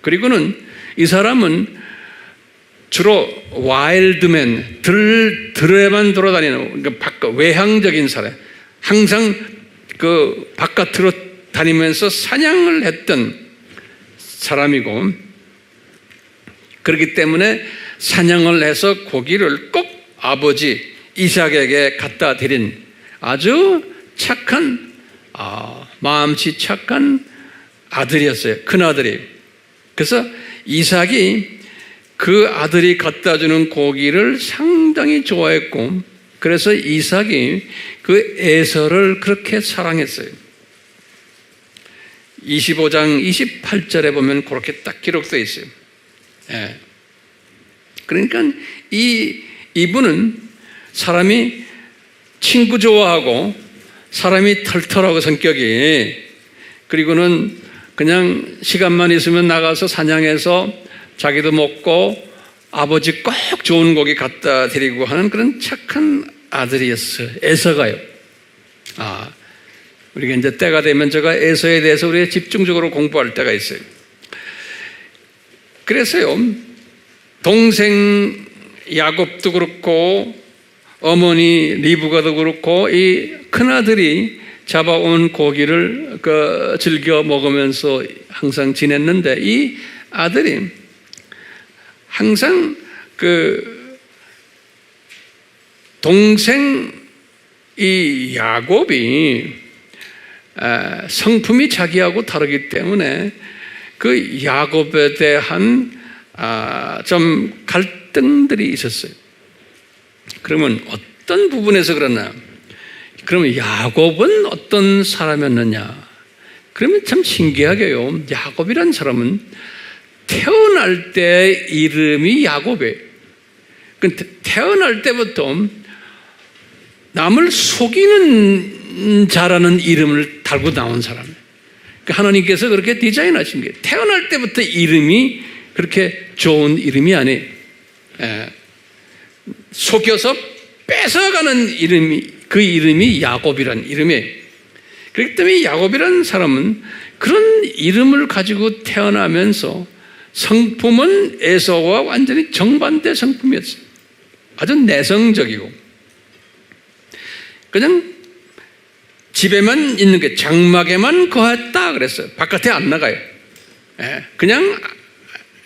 그리고는 이 사람은 주로 와일드맨, 들에만 돌아다니는, 그러니까 외향적인 사람, 항상 그 바깥으로 다니면서 사냥을 했던 사람이고, 그렇기 때문에 사냥을 해서 고기를 꼭 아버지 이삭에게 갖다 드린 아주 착한, 마음씨 착한 아들이었어요. 큰 아들이. 그래서 이삭이 그 아들이 갖다 주는 고기를 상당히 좋아했고, 그래서 이삭이 그 에서를 그렇게 사랑했어요. 25장 28절에 보면 그렇게 딱 기록되어 있어요. 예. 그러니까 이분은 사람이 친구 좋아하고 사람이 털털하고 성격이, 그리고는 그냥 시간만 있으면 나가서 사냥해서 자기도 먹고 아버지 꼭 좋은 고기 갖다 드리고 하는 그런 착한 아들이었어요. 에서가요. 우리가 이제 때가 되면 제가 에서에 대해서 우리가 집중적으로 공부할 때가 있어요. 그래서요, 동생 야곱도 그렇고 어머니 리브가도 그렇고 이 큰아들이 잡아온 고기를 즐겨 먹으면서 항상 지냈는데, 이 아들이 항상 동생 이 야곱이 성품이 자기하고 다르기 때문에 그 야곱에 대한 좀 갈등들이 있었어요. 그러면 어떤 부분에서 그러나? 그러면 야곱은 어떤 사람이었느냐? 그러면 참 신기하게요, 야곱이란 사람은 태어날 때 이름이 야곱이에요. 태어날 때부터 남을 속이는 자라는 이름을 달고 나온 사람이에요. 하나님께서 그렇게 디자인하신 거예요. 태어날 때부터 이름이 그렇게 좋은 이름이 아니에요. 속여서 뺏어가는 그 이름이 야곱이란 이름이에요. 그렇기 때문에 야곱이라는 사람은 그런 이름을 가지고 태어나면서 성품은 에서와 완전히 정반대 성품이었어요. 아주 내성적이고 그냥 집에만 있는 게, 장막에만 거했다 그랬어요. 바깥에 안 나가요. 그냥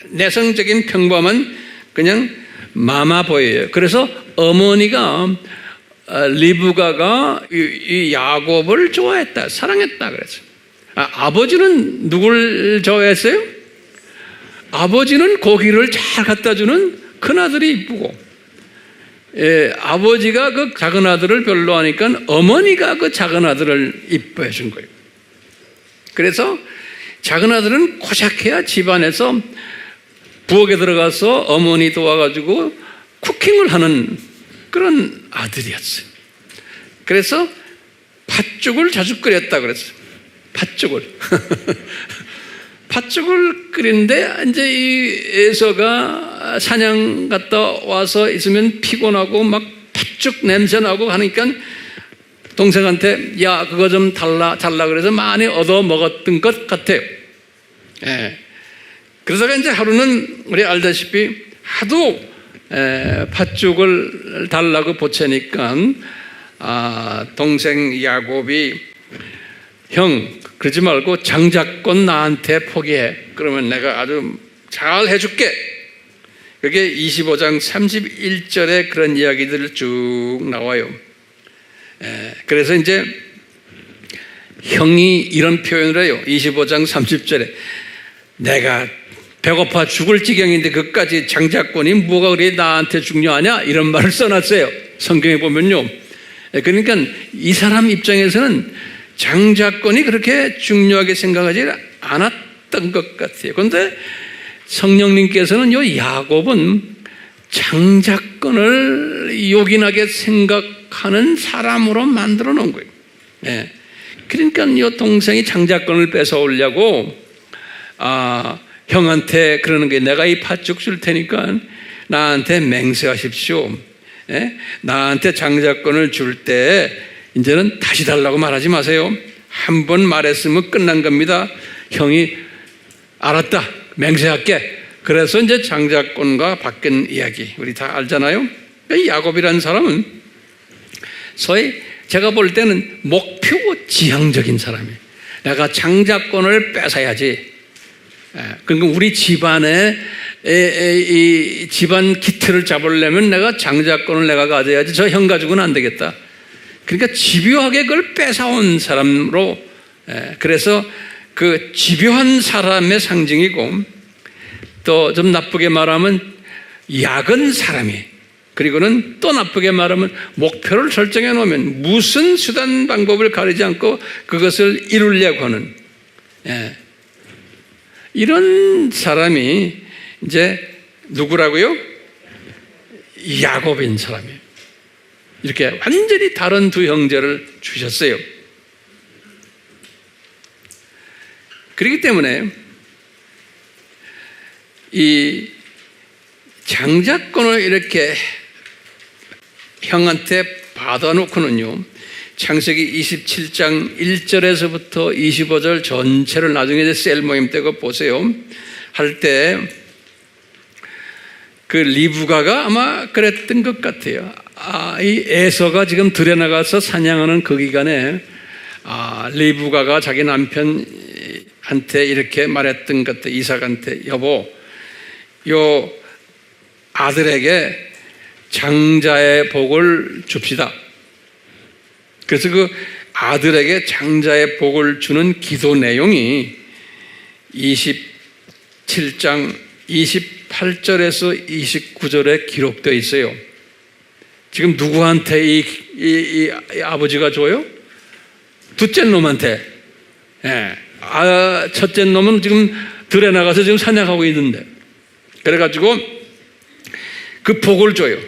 내성적인 평범한 그냥 마마보이예요. 그래서 어머니가 리브가가 이 야곱을 좋아했다, 사랑했다 그랬어요. 아버지는 누굴 좋아했어요? 아버지는 고기를 잘 갖다 주는 큰아들이 이쁘고, 아버지가 그 작은 아들을 별로 하니까 어머니가 그 작은 아들을 이뻐해 준 거예요. 그래서 작은 아들은 고작해야 집안에서 부엌에 들어가서 어머니 도와가지고 쿠킹을 하는 그런 아들이었어요. 그래서 팥죽을 자주 끓였다 그랬어요. 팥죽을. 팥죽을 끓이는데 이제 이 에서가 사냥 갔다 와서 있으면 피곤하고 막 팥죽 냄새 나고 하니까 동생한테 야 그거 좀 달라 그래서 많이 얻어 먹었던 것 같아요. 그러다가 이제 하루는 우리 알다시피 하도 팥죽을 달라고 보채니까 동생 야곱이 형 그러지 말고 장자권 나한테 포기해. 그러면 내가 아주 잘 해줄게. 그게 25장 31절에 그런 이야기들을 쭉 나와요. 그래서 이제 형이 이런 표현을 해요. 25장 30절에 내가 배고파 죽을 지경인데 그까지 장자권이 뭐가 그리 나한테 중요하냐? 이런 말을 써놨어요. 성경에 보면요. 그러니까 이 사람 입장에서는 장자권이 그렇게 중요하게 생각하지 않았던 것 같아요. 그런데 성령님께서는 요 야곱은 장자권을 요긴하게 생각하는 사람으로 만들어 놓은 거예요. 예. 그러니까 요 동생이 장자권을 뺏어오려고 형한테 그러는 게 내가 이 팥죽 줄 테니까 나한테 맹세하십시오. 예? 나한테 장자권을 줄 때 이제는 다시 달라고 말하지 마세요. 한 번 말했으면 끝난 겁니다. 형이 알았다. 맹세할게. 그래서 이제 장자권과 바뀐 이야기 우리 다 알잖아요. 이 야곱이라는 사람은 소위 제가 볼 때는 목표 지향적인 사람이에요. 내가 장자권을 뺏어야지. 그러니까 우리 집안에 이 집안 기틀을 잡으려면 내가 장자권을 내가 가져야지 저 형 가지고는 안 되겠다. 그러니까 집요하게 그걸 뺏어온 사람으로, 그래서 그 집요한 사람의 상징이고 또 좀 나쁘게 말하면 약은 사람이, 그리고는 또 나쁘게 말하면 목표를 설정해 놓으면 무슨 수단 방법을 가리지 않고 그것을 이루려고 하는, 이런 사람이 이제 누구라고요? 야곱인 사람이에요. 이렇게 완전히 다른 두 형제를 주셨어요. 그렇기 때문에 이 장자권을 이렇게 형한테 받아놓고는요, 창세기 27장 1절에서부터 25절 전체를 나중에 이제 셀 모임 때 그 보세요. 할 때 그 리브가가 아마 그랬던 것 같아요. 이 에서가 지금 들에 나가서 사냥하는 그 기간에 리브가가 자기 남편한테 이렇게 말했던 것 같아요. 이삭한테 여보, 요 아들에게 장자의 복을 줍시다. 그래서 그 아들에게 장자의 복을 주는 기도 내용이 27장 28절에서 29절에 기록되어 있어요. 지금 누구한테 이 아버지가 줘요? 둘째 놈한테. 첫째 놈은 지금 들에 나가서 지금 사냥하고 있는데, 그래가지고 그 복을 줘요.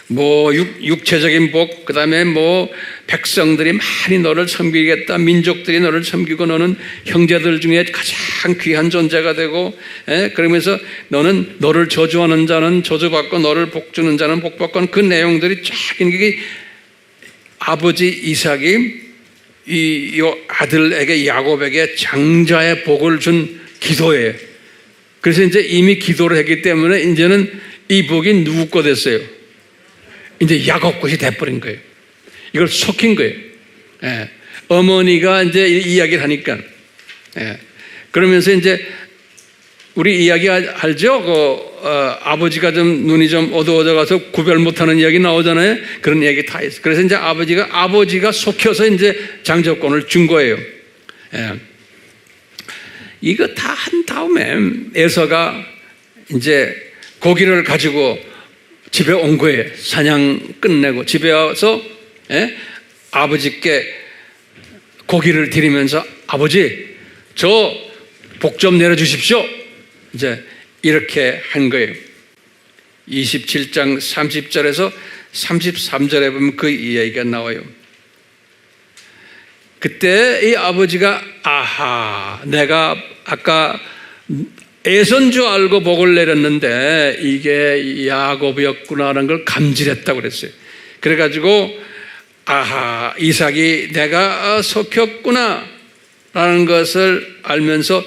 뭐 육체적인 복, 그 다음에 뭐 백성들이 많이 너를 섬기겠다, 민족들이 너를 섬기고 너는 형제들 중에 가장 귀한 존재가 되고, 그러면서 너는 너를 저주하는 자는 저주받고 너를 복주는 자는 복받고, 그 내용들이 쫙 이게 아버지 이삭이 이 아들에게 야곱에게 장자의 복을 준 기도예요. 그래서 이제 이미 기도를 했기 때문에 이제는 이 복이 누구 거 됐어요? 이제 야곱 것이 돼버린 거예요. 이걸 속인 거예요. 어머니가 이제 이야기를 하니까. 그러면서 이제 우리 이야기 알죠? 아버지가 좀 눈이 좀 어두워져 가서 구별 못하는 이야기 나오잖아요. 그런 이야기 다 있어요. 그래서 이제 아버지가 속여서 이제 장자권을 준 거예요. 이거 다 한 다음에 에서가 이제 고기를 가지고 집에 온 거예요. 사냥 끝내고 집에 와서 아버지께 고기를 드리면서 아버지, 저 복 좀 내려주십시오. 이제 이렇게 한 거예요. 27장 30절에서 33절에 보면 그 이야기가 나와요. 그때 이 아버지가 내가 아까 에서인 줄 알고 복을 내렸는데 이게 야곱이었구나라는 걸 감질했다고 그랬어요. 그래가지고 이삭이 내가 속였구나 라는 것을 알면서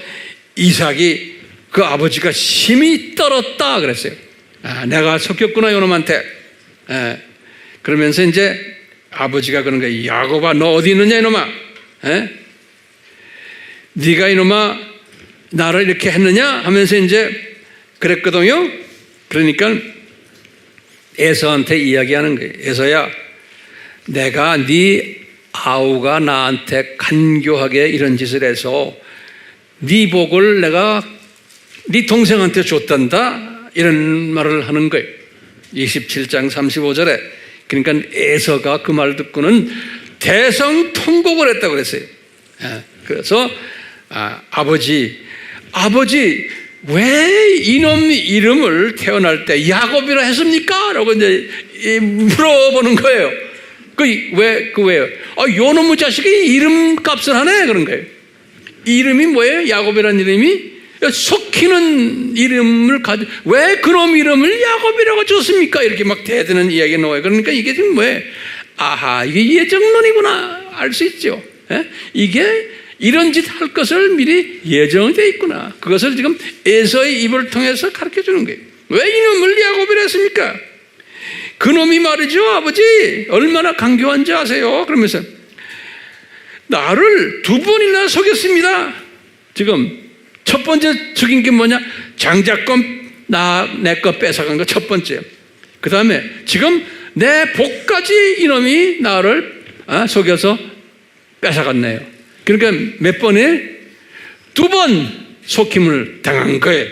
이삭이 그 아버지가 심히 떨었다 그랬어요. 내가 속였구나 이놈한테. 그러면서 이제 아버지가 그런 거예요. 야곱아, 너 어디 있느냐 이놈아. 네가 이놈아 나를 이렇게 했느냐 하면서 이제 그랬거든요. 그러니까 에서한테 이야기하는 거예요. 에서야, 내가 네 아우가 나한테 간교하게 이런 짓을 해서 네 복을 내가 네 동생한테 줬단다 이런 말을 하는 거예요. 27장 35절에. 그러니까 에서가 그 말 듣고는 대성통곡을 했다고 그랬어요. 그래서 아버지 왜 이놈 이름을 태어날 때 야곱이라 했습니까? 라고 이제 물어보는 거예요. 왜요? 요놈의 자식이 이름값을 하네 그런 거예요. 이름이 뭐예요? 야곱이라는 이름이 속히는 이름을 왜 그놈 이름을 야곱이라고 줬습니까? 이렇게 막 대드는 이야기가 나와요. 그러니까 이게 지금 뭐예요? 아하, 이게 예정론이구나 알 수 있죠. 이게 이런 짓 할 것을 미리 예정되어 있구나. 그것을 지금 에서의 입을 통해서 가르쳐 주는 거예요. 왜 이놈을 야곱이라 했습니까? 그놈이 말이죠, 아버지 얼마나 간교한지 아세요? 그러면서 나를 2번이나 속였습니다. 지금 첫 번째 속인 게 뭐냐? 장자권 내 거 뺏어간 거 첫 번째. 그 다음에 지금 내 복까지 이놈이 나를 속여서 뺏어갔네요. 그러니까 몇 번에? 2번 속임을 당한 거예요.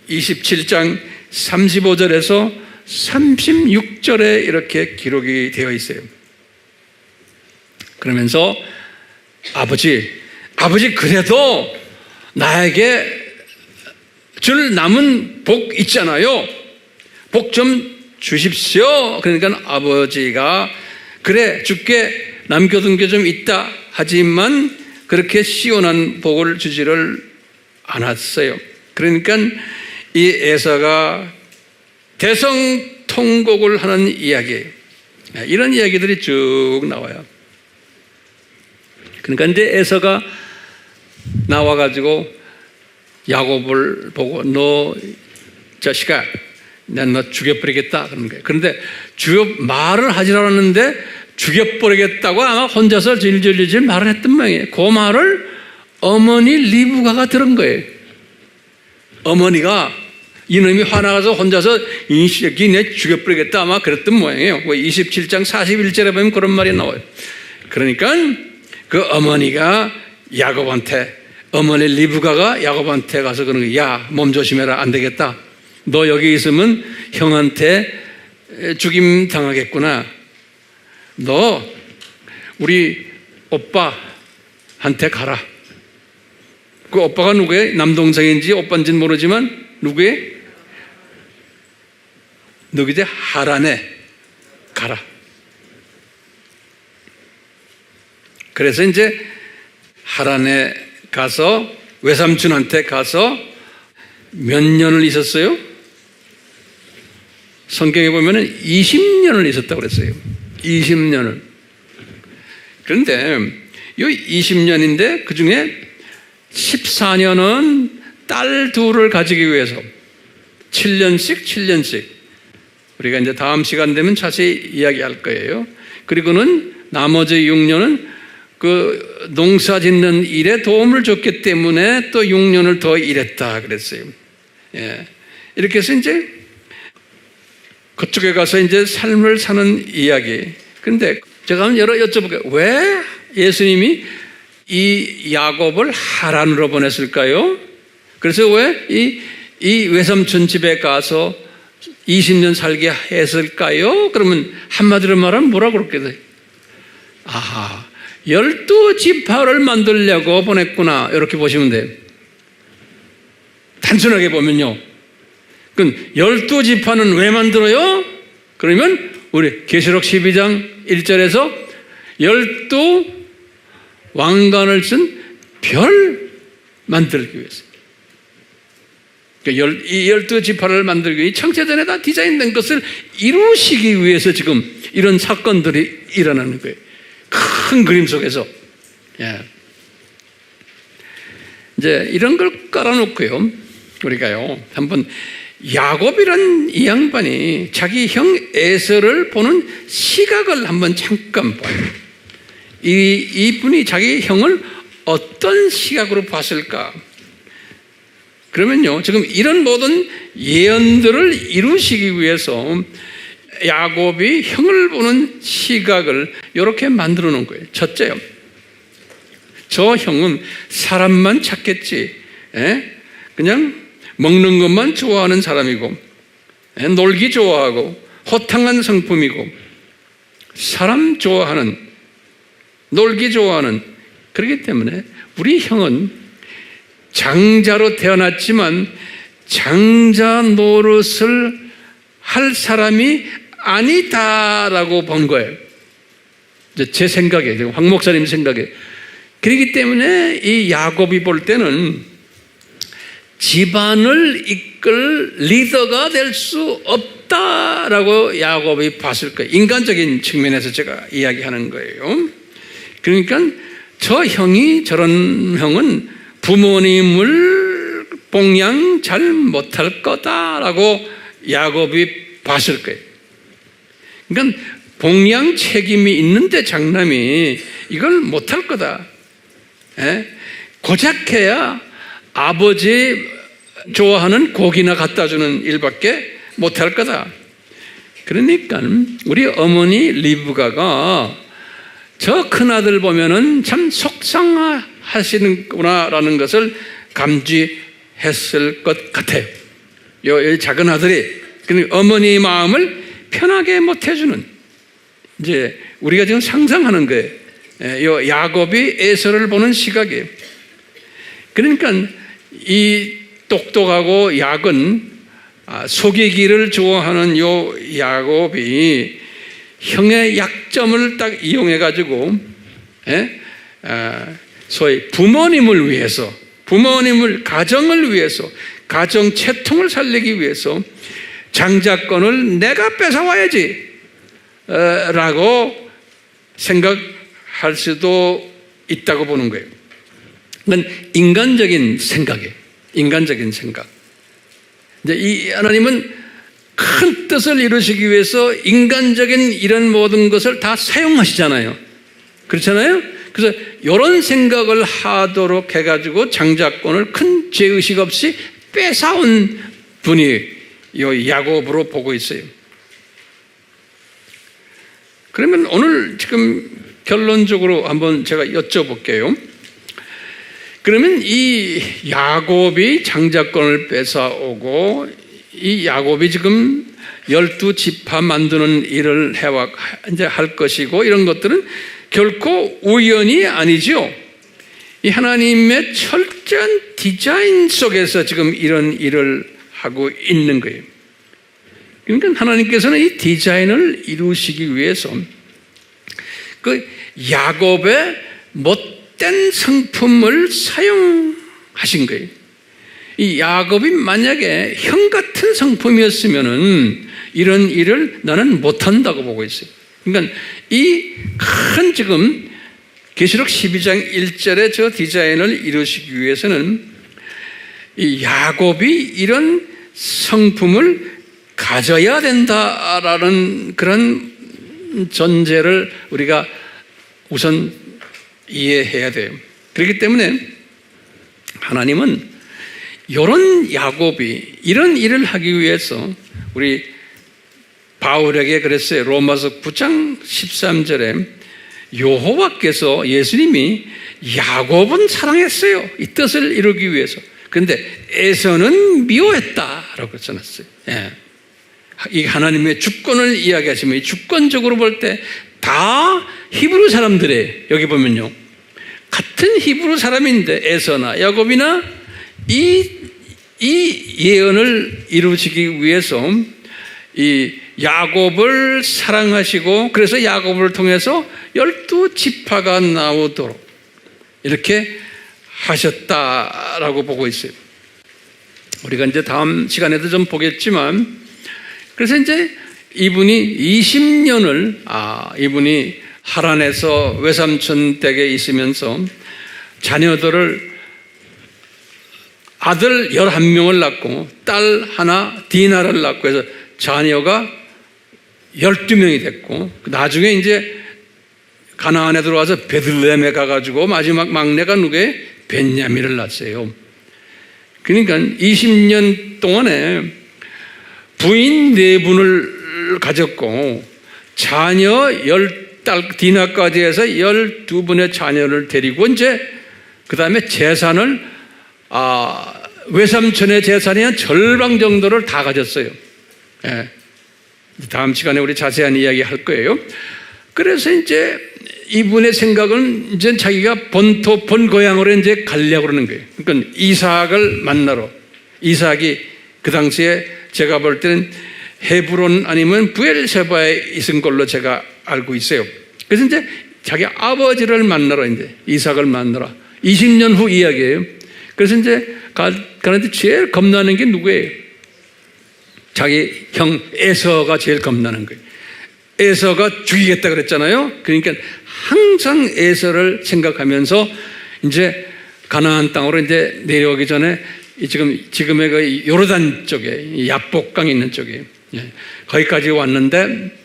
27장 35절에서 36절에 이렇게 기록이 되어 있어요. 그러면서 아버지 그래도 나에게 줄 남은 복 있잖아요. 복 좀 주십시오. 그러니까 아버지가 그래 줄게 남겨둔 게 좀 있다 하지만 그렇게 시원한 복을 주지를 않았어요. 그러니까 이 에서가 대성통곡을 하는 이야기, 이런 이야기들이 쭉 나와요. 그러니까 이제 에서가 나와가지고 야곱을 보고 너 자식아 난 너 죽여버리겠다 그런 거예요. 그런데 말을 하질 않았는데 죽여버리겠다고 아마 혼자서 질질질질 말을 했던 모양이에요. 그 말을 어머니 리브가가 들은 거예요. 어머니가 이놈이 화나서 혼자서 이 새끼 내 죽여버리겠다 아마 그랬던 모양이에요. 27장 41절에 보면 그런 말이 나와요. 그러니까 그 어머니가 어머니 리브가가 야곱한테 가서 그러는 거예요. 야, 몸 조심해라. 안 되겠다. 너 여기 있으면 형한테 죽임 당하겠구나. 너 우리 오빠한테 가라. 그 오빠가 누구예요? 남동생인지 오빠인지는 모르지만 누구예요? 누구지? 하란에 가라. 그래서 이제 하란에 가서 외삼촌한테 가서 몇 년을 있었어요? 성경에 보면은 20년을 있었다고 그랬어요. 20년을. 그런데 이 20년인데 그 중에 14년은 딸 둘을 가지기 위해서 7년씩 우리가 이제 다음 시간 되면 자세히 이야기할 거예요. 그리고는 나머지 6년은 그 농사 짓는 일에 도움을 줬기 때문에 또 6년을 더 일했다 그랬어요. 이렇게 해서 이제 그쪽에 가서 이제 삶을 사는 이야기. 그런데 제가 한번 여쭤볼게요. 왜 예수님이 이 야곱을 하란으로 보냈을까요? 그래서 왜 이 외삼촌 집에 가서 20년 살게 했을까요? 그러면 한마디로 말하면 뭐라고 그렇게 돼요? 아하, 12지파를 만들려고 보냈구나. 이렇게 보시면 돼요. 단순하게 보면요. 그럼 12지파는 왜 만들어요? 그러면 우리 계시록 12장 1절에서 12 왕관을 쓴 별 만들기 위해서. 그러니까 이 12지파를 만들기 위해 창세전에 다 디자인된 것을 이루시기 위해서 지금 이런 사건들이 일어나는 거예요. 큰 그림 속에서. 이제 이런 걸 깔아놓고요. 우리가요. 한번 야곱이란 이 양반이 자기 형 에서를 보는 시각을 한번 잠깐 봐요. 이분이 자기 형을 어떤 시각으로 봤을까? 그러면요, 지금 이런 모든 예언들을 이루시기 위해서 야곱이 형을 보는 시각을 이렇게 만들어 놓은 거예요. 첫째요, 저 형은 사람만 찾겠지, 그냥 먹는 것만 좋아하는 사람이고, 놀기 좋아하고 호탕한 성품이고, 사람 좋아하는, 놀기 좋아하는, 그렇기 때문에 우리 형은 장자로 태어났지만 장자 노릇을 할 사람이 아니다라고 본 거예요. 제 생각에, 황 목사님 생각에. 그렇기 때문에 이 야곱이 볼 때는 집안을 이끌 리더가 될 수 없다라고 야곱이 봤을 거예요. 인간적인 측면에서 제가 이야기하는 거예요. 그러니까 저런 형은 부모님을 봉양 잘 못할 거다라고 야곱이 봤을 거예요. 그러니까 봉양 책임이 있는데 장남이 이걸 못할 거다. 고작해야 아버지 좋아하는 고기나 갖다 주는 일밖에 못할 거다. 그러니까 우리 어머니 리브가가 저 큰아들 보면은 참 속상하시는구나라는 것을 감지했을 것 같아요. 이 작은 아들이 어머니 마음을 편하게 못 해주는, 이제 우리가 지금 상상하는 거예요. 이 야곱이 에서를 보는 시각이에요. 그러니까 이 똑똑하고 약은 속이기를 좋아하는 요 야곱이 형의 약점을 딱 이용해 가지고 소위 부모님을 위해서, 가정을 위해서, 가정 채통을 살리기 위해서 장자권을 내가 뺏어와야지 라고 생각할 수도 있다고 보는 거예요. 그건 인간적인 생각이에요. 인간적인 생각. 이제 이 하나님은 큰 뜻을 이루시기 위해서 인간적인 이런 모든 것을 다 사용하시잖아요. 그렇잖아요? 그래서 이런 생각을 하도록 해가지고 장자권을 큰 죄의식 없이 뺏어온 분이 이 야곱으로 보고 있어요. 그러면 오늘 지금 결론적으로 한번 제가 여쭤볼게요. 그러면 이 야곱이 장자권을 뺏어오고 이 야곱이 지금 12지파 만드는 일을 이제 할 것이고, 이런 것들은 결코 우연이 아니죠. 이 하나님의 철저한 디자인 속에서 지금 이런 일을 하고 있는 거예요. 그러니까 하나님께서는 이 디자인을 이루시기 위해서 그 야곱의 못된 성품을 사용하신 거예요. 이 야곱이 만약에 형 같은 성품이었으면은 이런 일을 나는 못한다고 보고 있어요. 그러니까 이 큰 지금 계시록 12장 1절의 저 디자인을 이루시기 위해서는 이 야곱이 이런 성품을 가져야 된다라는 그런 전제를 우리가 우선 이해해야 돼요. 그렇기 때문에 하나님은 이런 야곱이 이런 일을 하기 위해서 우리 바울에게 그랬어요. 로마서 9장 13절에 여호와께서, 예수님이 야곱은 사랑했어요. 이 뜻을 이루기 위해서. 그런데 에서는 미워했다라고 써놨어요. 이 하나님의 주권을 이야기하시면 주권적으로 볼 때 다 히브리 사람들이에요. 여기 보면요, 같은 히브리 사람인데 에서나 야곱이나 이 예언을 이루시기 위해서 이 야곱을 사랑하시고, 그래서 야곱을 통해서 12지파가 나오도록 이렇게 하셨다라고 보고 있어요. 우리가 이제 다음 시간에도 좀 보겠지만, 그래서 이제 이분이 20년을 이분이 하란에서 외삼촌 댁에 있으면서 자녀들을, 아들 11명을 낳고 딸 하나 디나를 낳고 해서 자녀가 12명이 됐고, 나중에 이제 가나안에 들어와서 베들레헴에 가가지고 마지막 막내가 누구예요? 벤야민을 낳았어요. 그러니까 20년 동안에 부인 4분을 자녀를 가졌고 자녀 10딸 디나까지 해서 12분의 자녀를 데리고 이제 그 다음에 재산을 외삼촌의 재산이 한 절반 정도를 다 가졌어요. 예. 다음 시간에 우리 자세한 이야기 할 거예요. 그래서 이제 이분의 생각은 이제 자기가 본토, 본고향으로 이제 가려고 그러는 거예요. 그러니까 이삭을 만나러. 이삭이 그 당시에 제가 볼 때는 헤브론 아니면 부엘세바에 있은 걸로 제가 알고 있어요. 그래서 이제 자기 아버지를 만나러 이제 이삭을 만나러 20년 후 이야기예요. 그래서 이제 가는데 제일 겁나는 게 누구예요? 자기 형 에서가 제일 겁나는 거예요. 에서가 죽이겠다 그랬잖아요. 그러니까 항상 에서를 생각하면서 이제 가나안 땅으로 이제 내려오기 전에 지금의 그 요르단 쪽에 야복강 있는 쪽에 거기까지 왔는데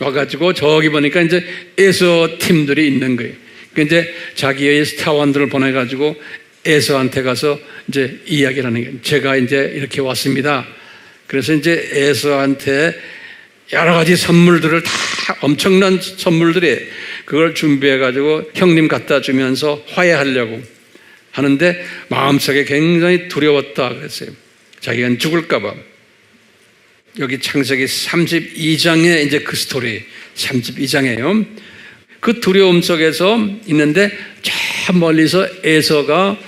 와가지고 저기 보니까 이제 에서 팀들이 있는 거예요. 그러니까 이제 자기의 스타원들을 보내가지고 에서한테 가서 이제 이야기를 하는 거예요. 제가 이제 이렇게 왔습니다. 그래서 이제 에서한테 여러 가지 선물들을 다 엄청난 선물들이 그걸 준비해가지고 형님 갖다 주면서 화해하려고 하는데 마음속에 굉장히 두려웠다 그랬어요. 자기가 죽을까봐. 여기 창세기 32장에 이제 그 스토리 32장이에요. 그 두려움 속에서 있는데 저 멀리서 에서가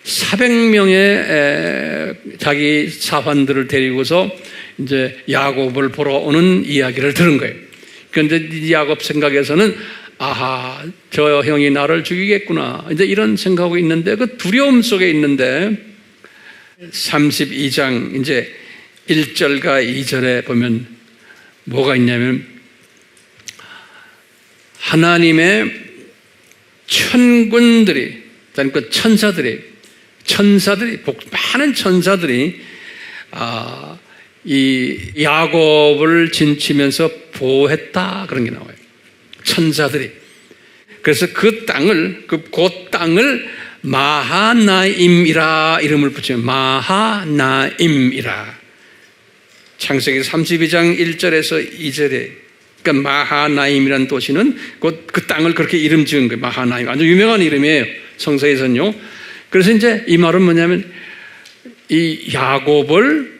400명의 자기 사환들을 데리고서 이제 야곱을 보러 오는 이야기를 들은 거예요. 그런데 야곱 생각에서는 아하, 저 형이 나를 죽이겠구나. 이제 이런 생각하고 있는데 그 두려움 속에 있는데 32장 이제 1절과 2절에 보면 뭐가 있냐면 하나님의 천군들이, 그러니까 천사들이 많은 천사들이 이 야곱을 진치면서 보호했다 그런 게 나와요. 천사들이. 그래서 그 땅을 마하나임이라 이름을 붙여요. 마하나임이라. 창세기 32장 1절에서 2절에 그러니까 마하나임이라는 도시는 그 땅을 그렇게 이름 지은 거예요. 마하나임. 아주 유명한 이름이에요. 성서에서는요. 그래서 이제 이 말은 뭐냐면 이 야곱을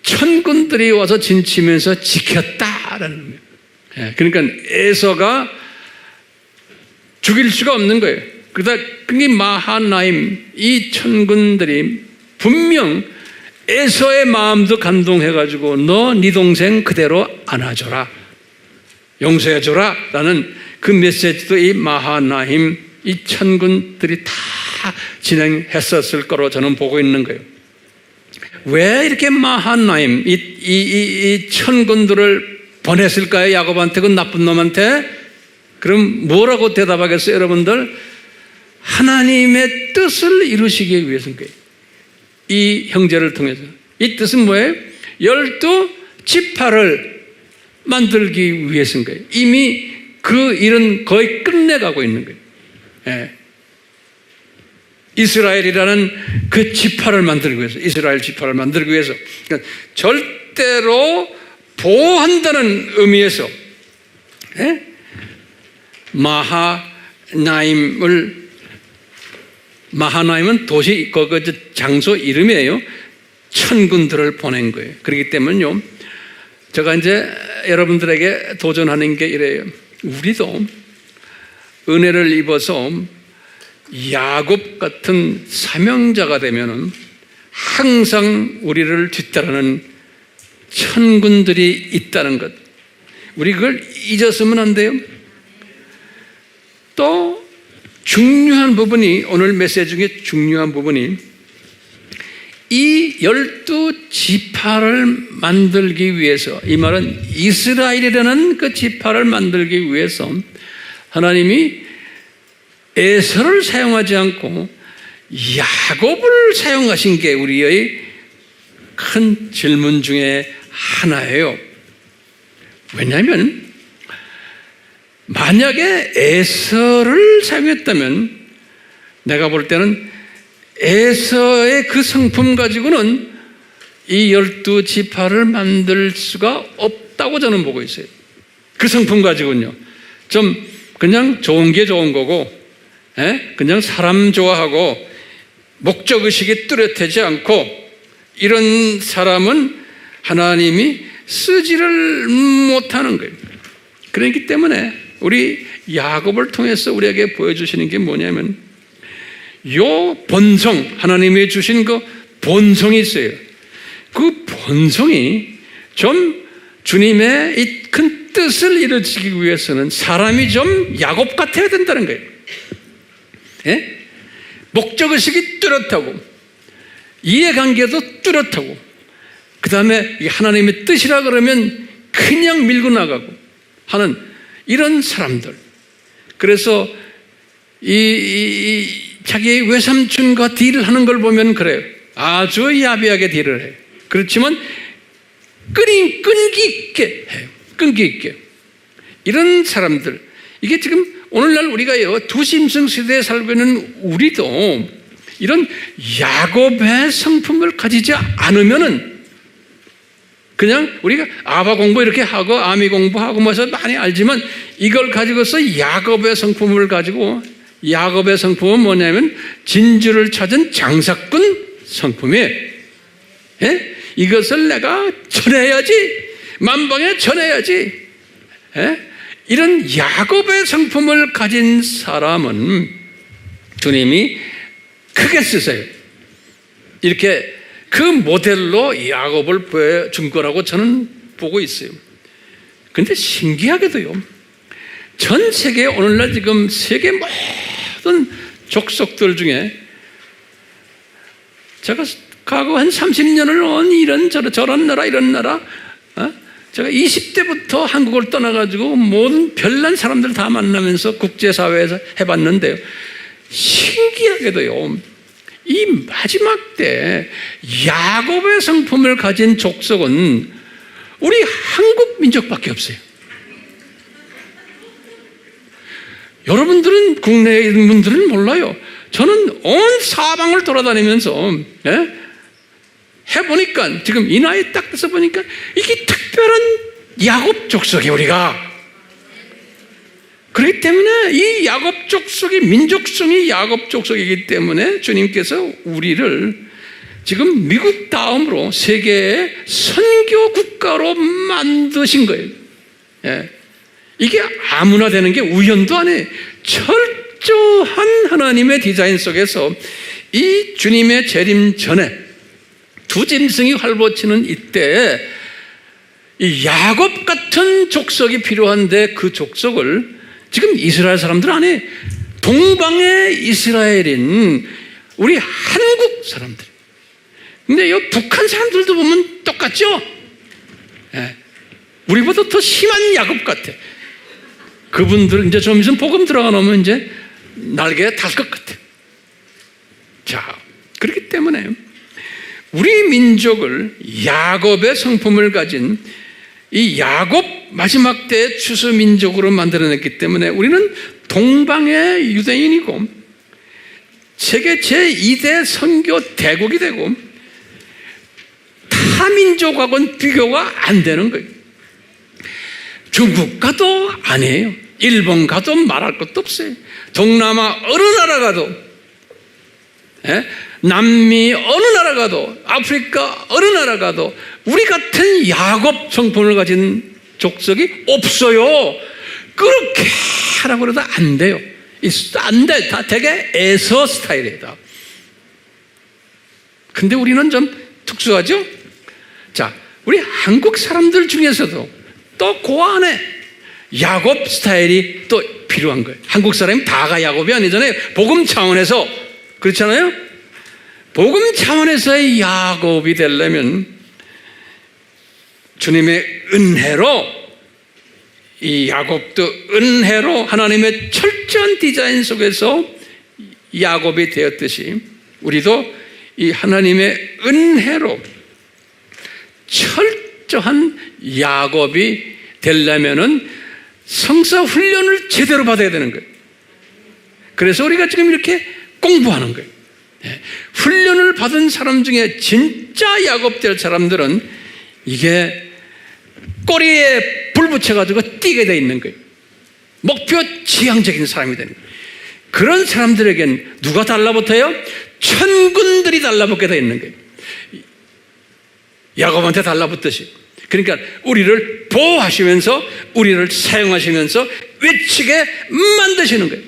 천군들이 와서 진치면서 지켰다라는 거예요. 그러니까 에서가 죽일 수가 없는 거예요. 그러다 그게 마하나임 이 천군들이 분명 에서의 마음도 감동해가지고 너 네 동생 그대로 안아줘라, 용서해줘라 라는 그 메시지도 이 마하나임 이 천군들이 다 진행했었을 거로 저는 보고 있는 거예요. 왜 이렇게 마하나임 이 천군들을 보냈을까요? 야곱한테, 그 나쁜 놈한테? 그럼 뭐라고 대답하겠어요, 여러분들? 하나님의 뜻을 이루시기 위해서인 거예요. 이 형제를 통해서. 이 뜻은 뭐예요? 12지파를 만들기 위해서인 거예요. 이미 그 일은 거의 끝내가고 있는 거예요. 예. 이스라엘이라는 그 지파를 만들기 위해서, 이스라엘 지파를 만들기 위해서. 그러니까 절대로 보호한다는 의미에서 마하나임은 도시, 그 장소 이름이에요. 천군들을 보낸 거예요. 그렇기 때문에요, 제가 이제 여러분들에게 도전하는 게 이래요. 우리도 은혜를 입어서 야곱 같은 사명자가 되면은 항상 우리를 뒤따르는 천군들이 있다는 것. 우리 그걸 잊었으면 안 돼요. 또 중요한 부분이, 오늘 메시지 중에 중요한 부분이 이 12지파를 만들기 위해서, 이 말은 이스라엘이라는 그 지파를 만들기 위해서 하나님이 에서를 사용하지 않고 야곱을 사용하신 게 우리의 큰 질문 중에 하나예요. 왜냐하면 만약에 에서를 사용했다면 내가 볼 때는 에서의 그 성품 가지고는 이 12지파를 만들 수가 없다고 저는 보고 있어요. 그 성품 가지고는요. 좀 그냥 좋은 게 좋은 거고, 그냥 사람 좋아하고 목적의식이 뚜렷하지 않고 이런 사람은 하나님이 쓰지를 못하는 거예요. 그렇기 때문에 우리 야곱을 통해서 우리에게 보여주시는 게 뭐냐면 요 본성, 하나님이 주신 그 본성이 있어요. 그 본성이 좀 주님의 이 큰 뜻을 이루기 위해서는 사람이 좀 야곱 같아야 된다는 거예요. 목적의식이 뚜렷하고 이해관계도 뚜렷하고 그 다음에 하나님의 뜻이라 그러면 그냥 밀고 나가고 하는 이런 사람들. 그래서 자기 외삼촌과 딜을 하는 걸 보면 그래요. 아주 야비하게 딜을 해요. 그렇지만 끈기 있게 해요. 끈기 있게. 이런 사람들. 이게 지금 오늘날 우리가요, 두심성 시대에 살고 있는 우리도 이런 야곱의 성품을 가지지 않으면은 그냥 우리가 아바 공부 이렇게 하고 아미 공부하고 뭐 해서 많이 알지만 이걸 가지고서 야곱의 성품을 가지고 야곱의 성품은 뭐냐면 진주를 찾은 장사꾼 성품이에요. 이것을 내가 전해야지. 만방에 전해야지. 이런 야곱의 성품을 가진 사람은 주님이 크게 쓰세요. 이렇게 그 모델로 야곱을 보여준 거라고 저는 보고 있어요. 그런데 신기하게도요, 전 세계 오늘날 지금 세계 모든 족속들 중에 제가 과거 한 30년을 온 이런 저런 나라 이런 나라, 제가 20대부터 한국을 떠나가지고 모든 별난 사람들 다 만나면서 국제사회에서 해봤는데요, 신기하게도요, 이 마지막 때 야곱의 성품을 가진 족속은 우리 한국 민족밖에 없어요. 여러분들은 국내에 있는 분들은 몰라요. 저는 온 사방을 돌아다니면서 해보니까 지금 이 나이에 딱 돼서 보니까 이게 특별한 야곱 족속이 우리가. 그렇기 때문에 이 야곱 족속이 민족성이 야곱 족속이기 때문에 주님께서 우리를 지금 미국 다음으로 세계의 선교 국가로 만드신 거예요. 이게 아무나 되는 게 우연도 아니에요. 철저한 하나님의 디자인 속에서 이 주님의 재림 전에 두 짐승이 활보치는 이때에 이 야곱 같은 족속이 필요한데 그 족속을 지금 이스라엘 사람들 안에 동방의 이스라엘인 우리 한국 사람들. 근데 이 북한 사람들도 보면 똑같죠? 우리보다 더 심한 야곱 같아. 그분들은 이제 좀 있으면 복음 들어가 놓으면 이제 날개가 달 것 같아. 자, 그렇기 때문에 우리 민족을 야곱의 성품을 가진 이 야곱 마지막 때의 추수 민족으로 만들어냈기 때문에 우리는 동방의 유대인이고 세계 제2대 선교 대국이 되고 타민족하고는 비교가 안 되는 거예요. 중국 가도 아니에요. 일본 가도 말할 것도 없어요. 동남아 어느 나라 가도, 남미 어느 나라 가도, 아프리카 어느 나라 가도 우리 같은 야곱 성품을 가진 족속이 없어요. 그렇게 하라고 해도 안 돼요. 안 돼. 다 되게 에서 스타일이다. 근데 우리는 좀 특수하죠? 자, 우리 한국 사람들 중에서도 또 그 안에 야곱 스타일이 또 필요한 거예요. 한국 사람이 다가 야곱이 아니잖아요. 복음 차원에서. 그렇잖아요? 복음 차원에서의 야곱이 되려면 주님의 은혜로 이 야곱도 은혜로 하나님의 철저한 디자인 속에서 야곱이 되었듯이 우리도 이 하나님의 은혜로 철저한 야곱이 되려면은 성서 훈련을 제대로 받아야 되는 거예요. 그래서 우리가 지금 이렇게 공부하는 거예요. 훈련을 받은 사람 중에 진짜 야곱 될 사람들은 이게 꼬리에 불 붙여가지고 뛰게 돼 있는 거예요. 목표 지향적인 사람이 되는 거예요. 그런 사람들에겐 누가 달라붙어요? 천군들이 달라붙게 돼 있는 거예요. 야곱한테 달라붙듯이. 그러니까 우리를 보호하시면서 우리를 사용하시면서 외치게 만드시는 거예요.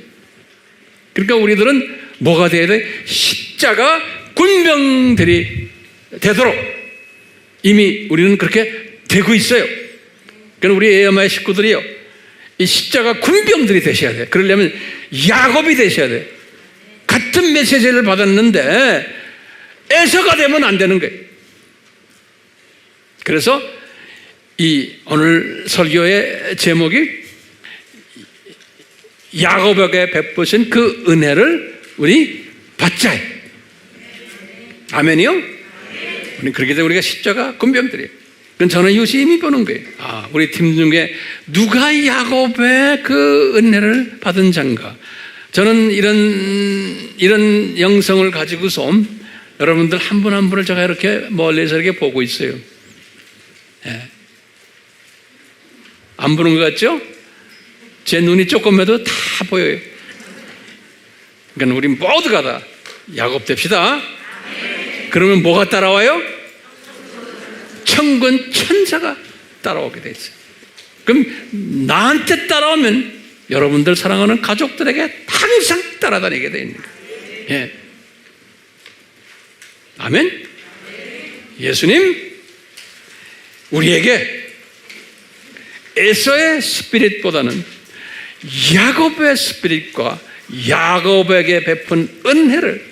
그러니까 우리들은 뭐가 돼야 돼? 십자가 군병들이 되도록 이미 우리는 그렇게 되고 있어요. 그러니까 우리 에어마의 식구들이요, 이 십자가 군병들이 되셔야 돼요. 그러려면 야곱이 되셔야 돼요. 같은 메시지를 받았는데 에서가 되면 안 되는 거예요. 그래서 이 오늘 설교의 제목이 야곱에게 베푸신 그 은혜를 우리 받자. 아멘이요? 우리 그렇게 되면 우리가 십자가 군병들이에요. 그건 저는 유심히 보는 거예요. 우리 팀 중에 누가 야곱의 그 은혜를 받은 자인가? 저는 이런 영성을 가지고서 여러분들 한 분 한 분을 제가 이렇게 멀리서 이렇게 보고 있어요. 예. 안 보는 것 같죠? 제 눈이 조금해도 다 보여요. 그러니까 우리 모두가 다 야곱 됩시다. 그러면 뭐가 따라와요? 천군 천사가 따라오게 돼 있어요. 그럼 나한테 따라오면 여러분들 사랑하는 가족들에게 항상 따라다니게 돼 있는 거예요. 예. 아멘? 예수님, 우리에게 에서의 스피릿보다는 야곱의 스피릿과 야곱에게 베푼 은혜를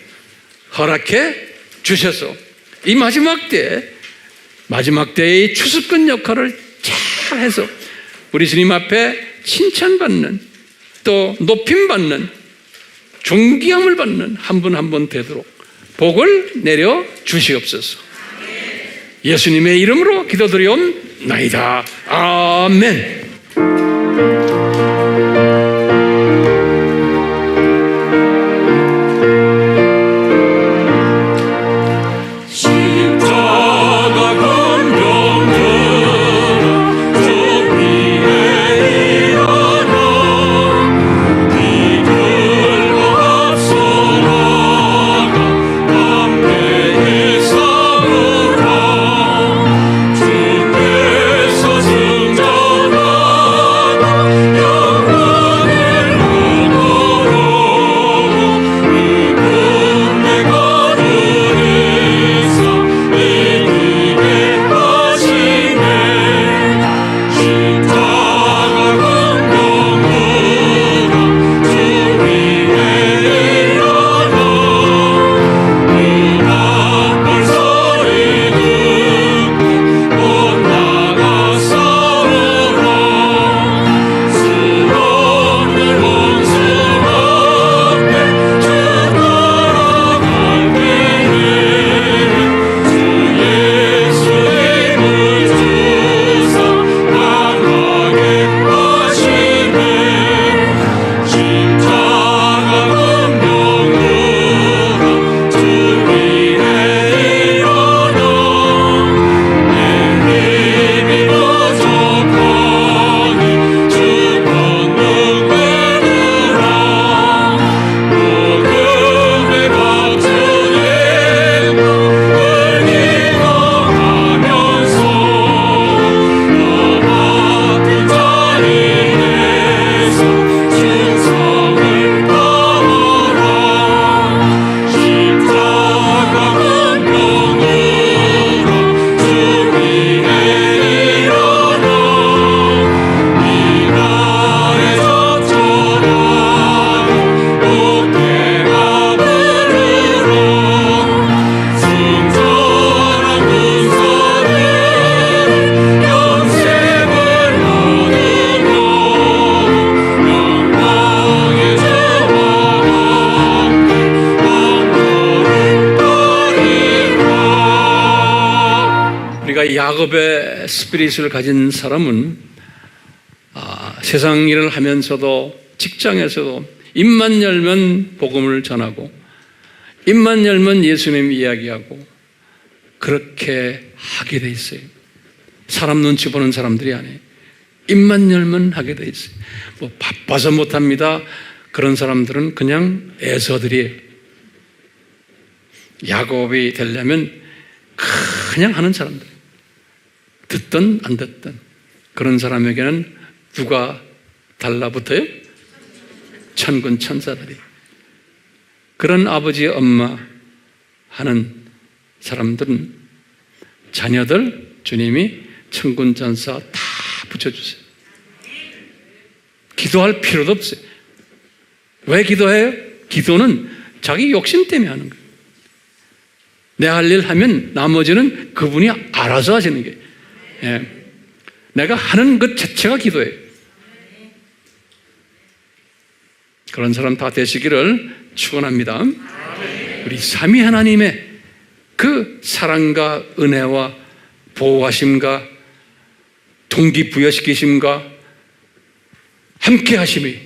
허락해 주셔서 이 마지막 때의 추수꾼 역할을 잘해서 우리 주님 앞에 칭찬받는, 또 높임받는, 존귀함을 받는 한 분 한 분 되도록 복을 내려 주시옵소서. 예수님의 이름으로 기도드리옵나이다. 아멘. 야곱의 스피릿을 가진 사람은 세상 일을 하면서도 직장에서도 입만 열면 복음을 전하고 입만 열면 예수님 이야기하고 그렇게 하게 돼 있어요. 사람 눈치 보는 사람들이 아니에요. 입만 열면 하게 돼 있어요. 뭐 바빠서 못합니다. 그런 사람들은 그냥 애서들이에요. 야곱이 되려면 그냥 하는 사람들, 듣든 안 듣든. 그런 사람에게는 누가 달라붙어요? 천군 천사들이. 그런 아버지 엄마 하는 사람들은 자녀들 주님이 천군 천사 다 붙여주세요. 기도할 필요도 없어요. 왜 기도해요? 기도는 자기 욕심 때문에 하는 거예요. 내 할 일 하면 나머지는 그분이 알아서 하시는 거예요. 예. 내가 하는 것 자체가 기도예요. 그런 사람 다 되시기를 축원합니다. 우리 삼위 하나님의 그 사랑과 은혜와 보호하심과 동기부여시키심과 함께 하심이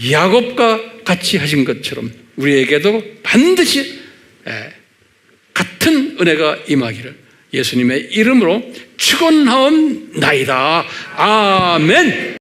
야곱과 같이 하신 것처럼 우리에게도 반드시 같은 은혜가 임하기를 예수님의 이름으로 축원하옵나이다. 아멘.